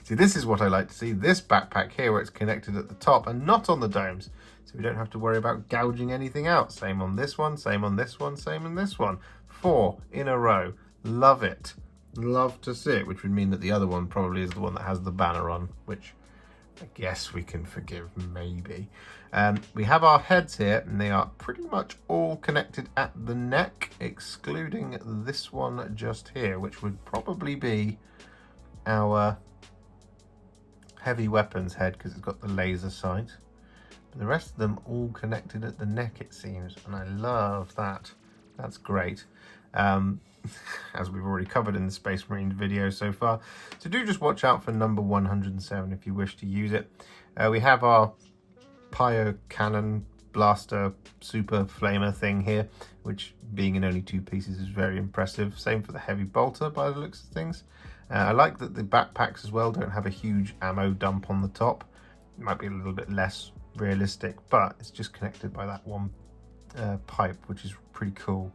See, this is what I like to see, this backpack here where it's connected at the top and not on the domes, so we don't have to worry about gouging anything out. Same on this one, same on this one, same on this one. 4 in a row. Love it. Love to see it, which would mean that the other one probably is the one that has the banner on, which I guess we can forgive, maybe. We have our heads here, and they are pretty much all connected at the neck, excluding this one just here, which would probably be our heavy weapons head because it's got the laser sight. But the rest of them all connected at the neck, it seems, and I love that. That's great. As we've already covered in the Space Marines video so far. So do just watch out for number 107 if you wish to use it. We have our Pyro Cannon Blaster Super Flamer thing here, which being in only 2 pieces is very impressive. Same for the Heavy Bolter by the looks of things. I like that the backpacks as well don't have a huge ammo dump on the top. It might be a little bit less realistic, but it's just connected by that one pipe, which is pretty cool.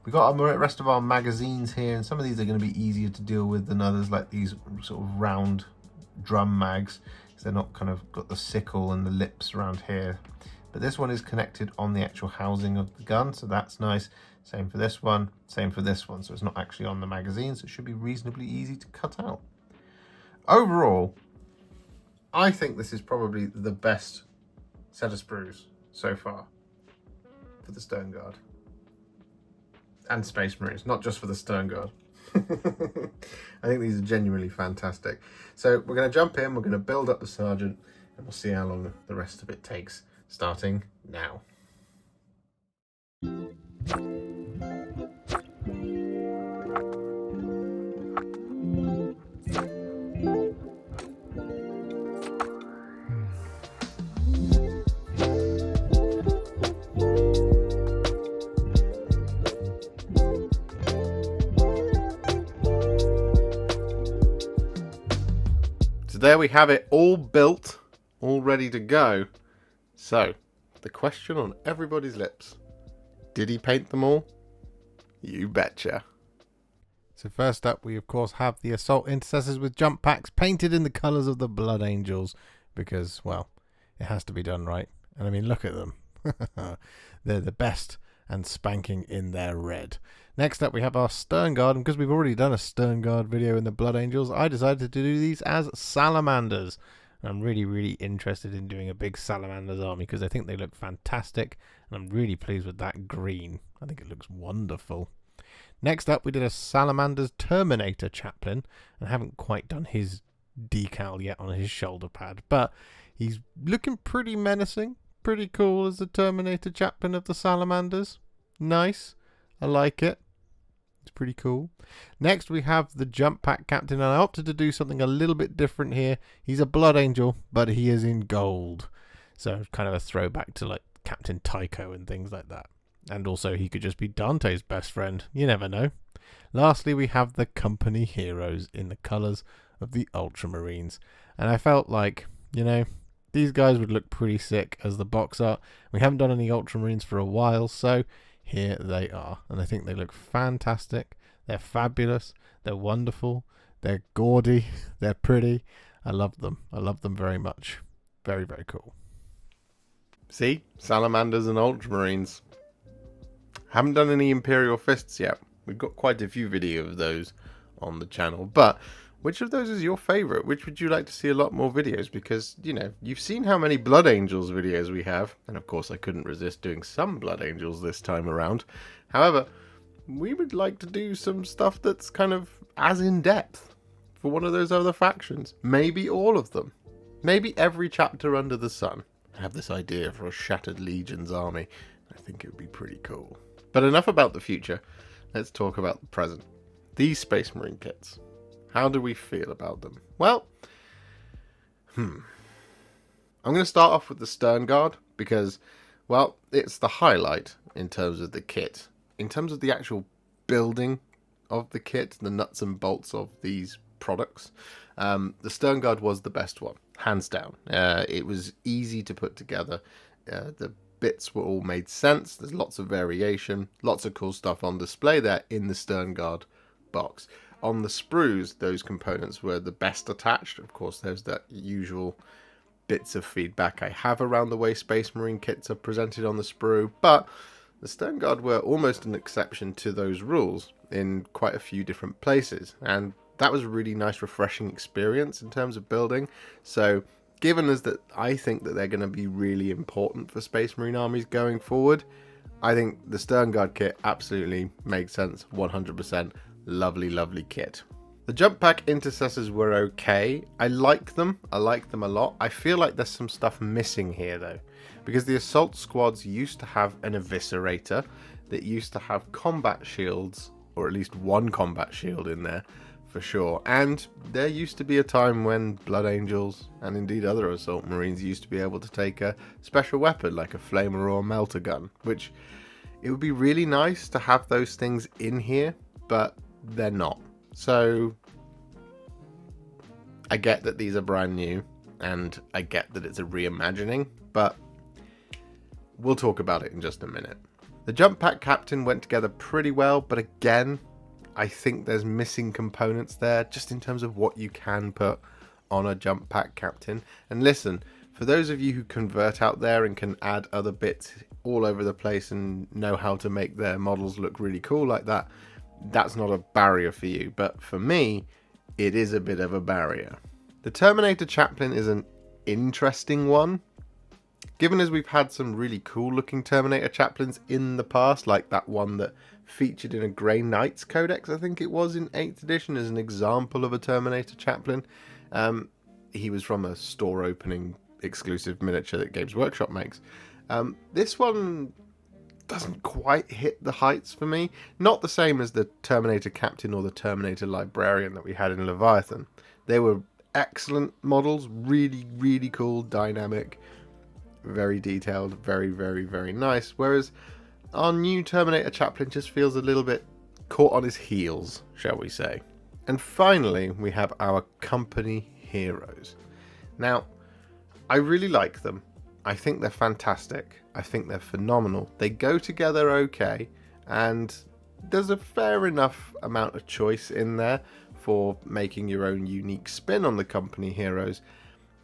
We got the rest of our magazines here, and some of these are going to be easier to deal with than others, like these sort of round drum mags. They're not kind of got the sickle and the lips around here. But this one is connected on the actual housing of the gun, so that's nice. Same for this one, same for this one. So it's not actually on the magazine, so it should be reasonably easy to cut out. Overall, I think this is probably the best set of sprues so far for the Sternguard. And Space Marines, not just for the Sternguard. I think these are genuinely fantastic. So we're going to jump in, we're going to build up the Sergeant, and we'll see how long the rest of it takes, starting now. There we have it, all built, all ready to go. So, the question on everybody's lips. Did he paint them all? You betcha. So first up, we of course have the Assault Intercessors with jump packs painted in the colours of the Blood Angels. Because, well, it has to be done right. And I mean, look at them. They're the best and spanking in their red. Next up we have our Sternguard, and because we've already done a Sternguard video in the Blood Angels, I decided to do these as Salamanders. And I'm really interested in doing a big Salamanders army because I think they look fantastic, and I'm really pleased with that green. I think it looks wonderful. Next up we did a Salamanders Terminator Chaplain, and I haven't quite done his decal yet on his shoulder pad, but he's looking pretty menacing, pretty cool as the Terminator Chaplain of the Salamanders. Nice. I like it. It's pretty cool. Next we have the Jump Pack Captain, and I opted to do something a little bit different here. He's a Blood Angel, but he is in gold. So kind of a throwback to like Captain Tycho and things like that. And also he could just be Dante's best friend. You never know. Lastly we have the Company Heroes in the colours of the Ultramarines. And I felt like, you know, these guys would look pretty sick as the box art. We haven't done any Ultramarines for a while, so here they are, and I think they look fantastic. They're fabulous, they're wonderful, they're gaudy, they're pretty. I love them. I love them very much. Very cool. See? Salamanders and Ultramarines. Haven't done any Imperial Fists yet. We've got quite a few videos of those on the channel, but which of those is your favourite? Which would you like to see a lot more videos? Because, you know, you've seen how many Blood Angels videos we have. And of course I couldn't resist doing some Blood Angels this time around. However, we would like to do some stuff that's kind of as in-depth for one of those other factions. Maybe all of them. Maybe every chapter under the sun. I have this idea for a Shattered Legions army. I think it would be pretty cool. But enough about the future. Let's talk about the present. These Space Marine kits. How do we feel about them? Well, I'm going to start off with the Sternguard because, well, it's the highlight in terms of the kit. In terms of the actual building of the kit, the nuts and bolts of these products, the Sternguard was the best one, hands down. It was easy to put together. The bits were all made sense. There's lots of variation, lots of cool stuff on display there in the Sternguard box. On the sprues, those components were the best attached. Of course, there's that usual bits of feedback I have around the way Space Marine kits are presented on the sprue, but the Sternguard were almost an exception to those rules in quite a few different places, and that was a really nice, refreshing experience in terms of building. So, given as that I think that they're going to be really important for Space Marine armies going forward, I think the Sternguard kit absolutely makes sense, 100%. Lovely kit. The Jump Pack Intercessors were okay. I like them a lot. I feel like there's some stuff missing here though, because the assault squads used to have an eviscerator that used to have combat shields, or at least one combat shield in there for sure, and there used to be a time when Blood Angels and indeed other assault marines used to be able to take a special weapon like a flamer or a melter gun, which it would be really nice to have those things in here, but they're not. So I get that these are brand new and I get that it's a reimagining, but we'll talk about it in just a minute. The jump pack captain went together pretty well, but again, I think there's missing components there just in terms of what you can put on a jump pack captain. And listen, for those of you who convert out there and can add other bits all over the place and know how to make their models look really cool like that, that's not a barrier for you. But for me, it is a bit of a barrier. The Terminator Chaplain is an interesting one. Given as we've had some really cool looking Terminator Chaplains in the past, like that one that featured in a Grey Knights Codex, I think it was in 8th edition, as an example of a Terminator Chaplain. He was from a store opening exclusive miniature that Games Workshop makes. This one doesn't quite hit the heights for me. Not the same as the Terminator Captain or the Terminator Librarian that we had in Leviathan. They were excellent models, really, really cool, dynamic, very detailed, very, very, very nice. Whereas our new Terminator Chaplain just feels a little bit caught on his heels, shall we say. And finally, we have our company heroes. Now, I really like them. I think they're fantastic. I think they're phenomenal. They go together okay, and there's a fair enough amount of choice in there for making your own unique spin on the company heroes.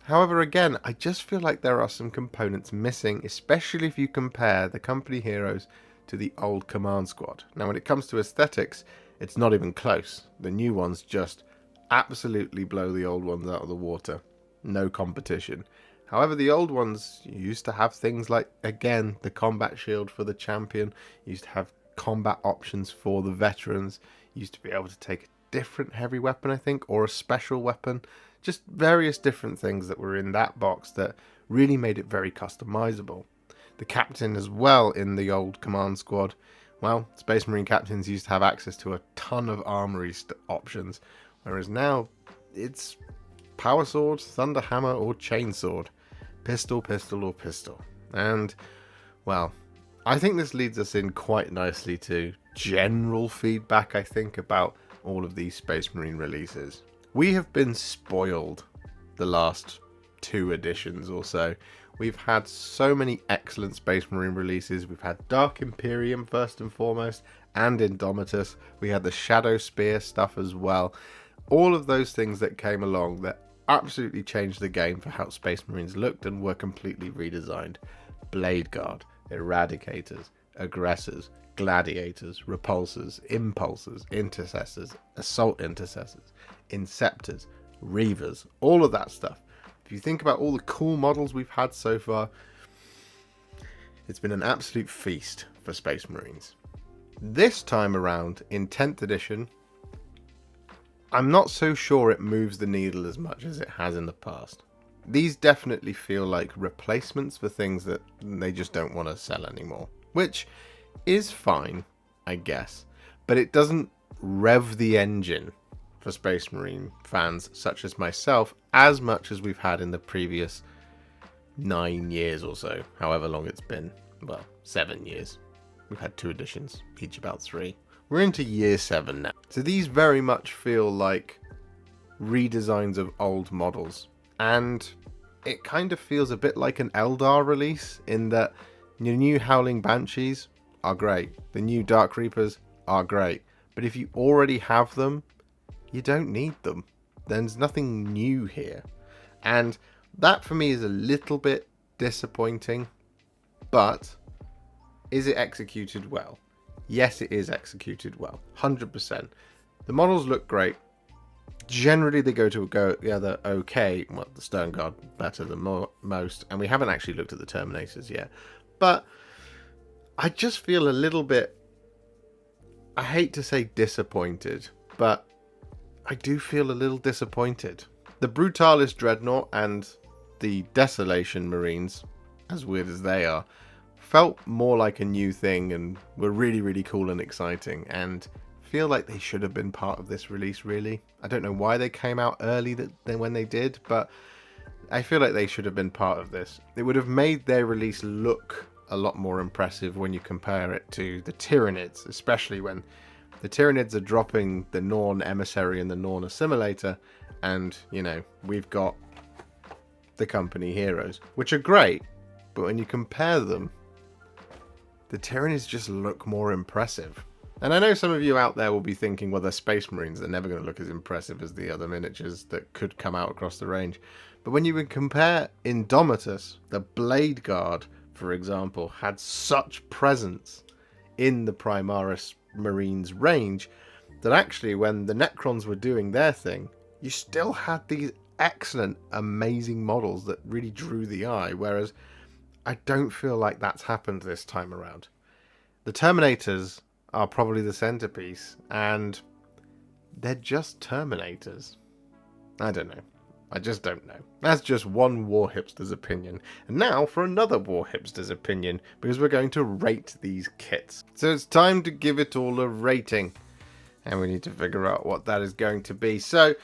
However, again, I just feel like there are some components missing, especially if you compare the company heroes to the old command squad. Now, when it comes to aesthetics, it's not even close. The new ones just absolutely blow the old ones out of the water. No competition. However, the old ones used to have things like, again, the combat shield for the champion, used to have combat options for the veterans, used to be able to take a different heavy weapon, I think, or a special weapon. Just various different things that were in that box that really made it very customizable. The captain as well in the old command squad, well, Space Marine captains used to have access to a ton of armory options, whereas now it's power sword, thunder hammer, or chainsword, pistol, pistol, or pistol. And, well, I think this leads us in quite nicely to general feedback, I think, about all of these Space Marine releases. We have been spoiled the last 2 editions or so. We've had so many excellent Space Marine releases. We've had Dark Imperium first and foremost, and Indomitus. We had the Shadow Spear stuff as well. All of those things that came along that absolutely changed the game for how Space Marines looked and were completely redesigned. Blade Guard, Eradicators, Aggressors, Gladiators, Repulsors, Impulsors, Intercessors, Assault Intercessors, Inceptors, Reavers, all of that stuff. If you think about all the cool models we've had so far, it's been an absolute feast for Space Marines. This time around, in 10th edition, I'm not so sure it moves the needle as much as it has in the past. These definitely feel like replacements for things that they just don't want to sell anymore, which is fine, I guess, but it doesn't rev the engine for Space Marine fans such as myself as much as we've had in the previous 9 years or so, however long it's been. Well, 7 years. We've had 2 editions, each about 3. We're into year 7 now. So these very much feel like redesigns of old models, and it kind of feels a bit like an Eldar release in that your new Howling Banshees are great, the new Dark Reapers are great, but if you already have them, you don't need them. There's nothing new here. And that for me is a little bit disappointing, but is it executed well? Yes, it is executed well, 100%. The models look great. Generally, they go together okay. Well, the Sternguard better than most, and we haven't actually looked at the Terminators yet. But I just feel a little bit, I hate to say disappointed, but I do feel a little disappointed. The Brutalis Dreadnought and the Desolation Marines, as weird as they are, felt more like a new thing and were really, really cool and exciting, and feel like they should have been part of this release, really. I don't know why they came out early when they did, but I feel like they should have been part of this. It would have made their release look a lot more impressive when you compare it to the Tyranids, especially when the Tyranids are dropping the Norn Emissary and the Norn Assimilator, and, you know, we've got the company heroes, which are great, but when you compare them, the Tyrannies just look more impressive. And I know some of you out there will be thinking, well, they're Space Marines, they're never going to look as impressive as the other miniatures that could come out across the range. But when you would compare Indomitus, the Blade Guard, for example, had such presence in the Primaris Marines range that actually when the Necrons were doing their thing, you still had these excellent, amazing models that really drew the eye, whereas I don't feel like that's happened this time around. The Terminators are probably the centerpiece, and they're just Terminators. I don't know. I just don't know. That's just one Warhipster's opinion. And now for another Warhipster's opinion, because we're going to rate these kits. So it's time to give it all a rating. And we need to figure out what that is going to be. So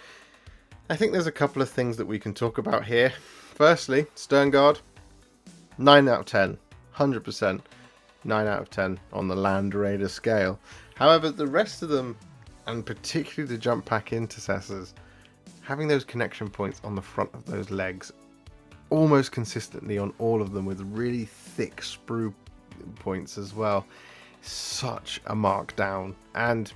I think there's a couple of things that we can talk about here. Firstly, Sternguard, 9 out of 10, 100%. 9 out of 10 on the Land Raider scale. However, the rest of them, and particularly the Jump Pack Intercessors, having those connection points on the front of those legs almost consistently on all of them with really thick sprue points as well, such a markdown. And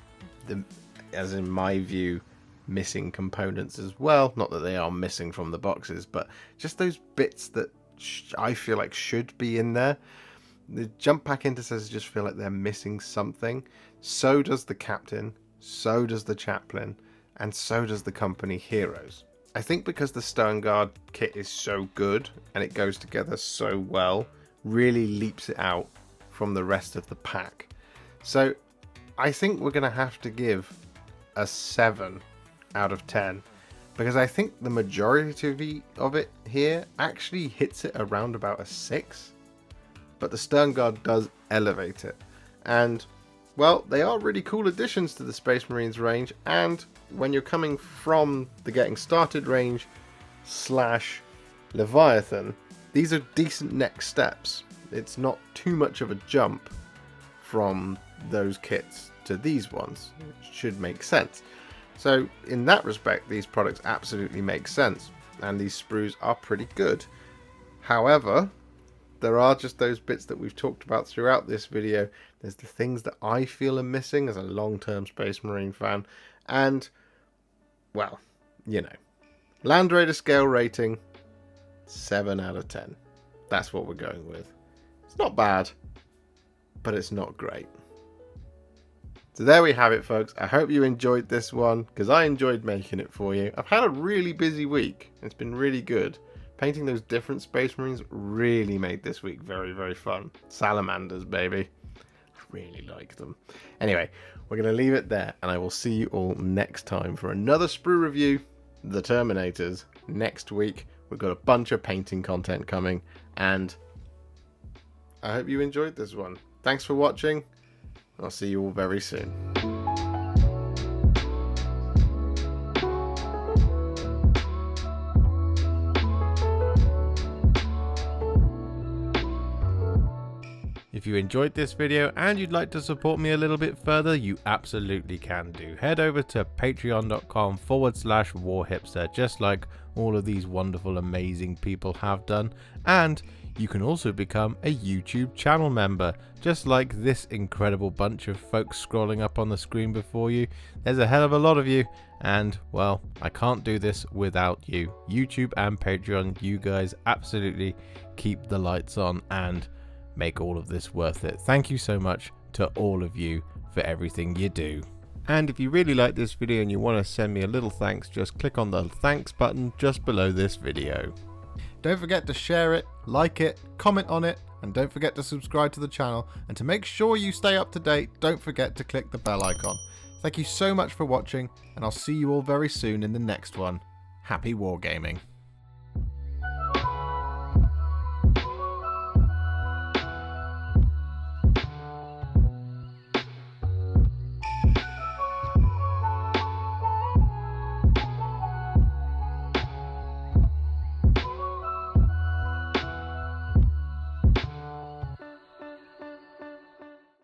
as in my view, missing components as well. Not that they are missing from the boxes, but just those bits that I feel like should be in there. The Jump Pack Intercessors just feel like they're missing something. So does the Captain, so does the Chaplain, and so does the Company Heroes. I think because the Sternguard kit is so good and it goes together so well, really leaps it out from the rest of the pack. So I think we're going to have to give a 7 out of 10, because I think the majority of it here actually hits it around about a 6. But the Sternguard does elevate it. And, well, they are really cool additions to the Space Marines range. And when you're coming from the Getting Started range / Leviathan, these are decent next steps. It's not too much of a jump from those kits to these ones. It should make sense. So, in that respect, these products absolutely make sense. And these sprues are pretty good. However, there are just those bits that we've talked about throughout this video. There's the things that I feel are missing as a long-term Space Marine fan. And, well, you know. Land Raider scale rating, 7 out of 10. That's what we're going with. It's not bad, but it's not great. So there we have it, folks. I hope you enjoyed this one, because I enjoyed making it for you. I've had a really busy week. It's been really good. Painting those different Space Marines really made this week very, very fun. Salamanders, baby. I really like them. Anyway, we're going to leave it there, and I will see you all next time for another sprue review, The Terminators. Next week, we've got a bunch of painting content coming, and I hope you enjoyed this one. Thanks for watching. I'll see you all very soon. If you enjoyed this video and you'd like to support me a little bit further, you absolutely can do. Head over to patreon.com/warhipster, just like all of these wonderful, amazing people have done. And you can also become a YouTube channel member, just like this incredible bunch of folks scrolling up on the screen before you. There's a hell of a lot of you, and, well, I can't do this without you. YouTube and Patreon, you guys absolutely keep the lights on and make all of this worth it. Thank you so much to all of you for everything you do. And if you really like this video and you want to send me a little thanks, just click on the thanks button just below this video. Don't forget to share it, like it, comment on it, and don't forget to subscribe to the channel. And to make sure you stay up to date, don't forget to click the bell icon. Thank you so much for watching, and I'll see you all very soon in the next one. Happy wargaming.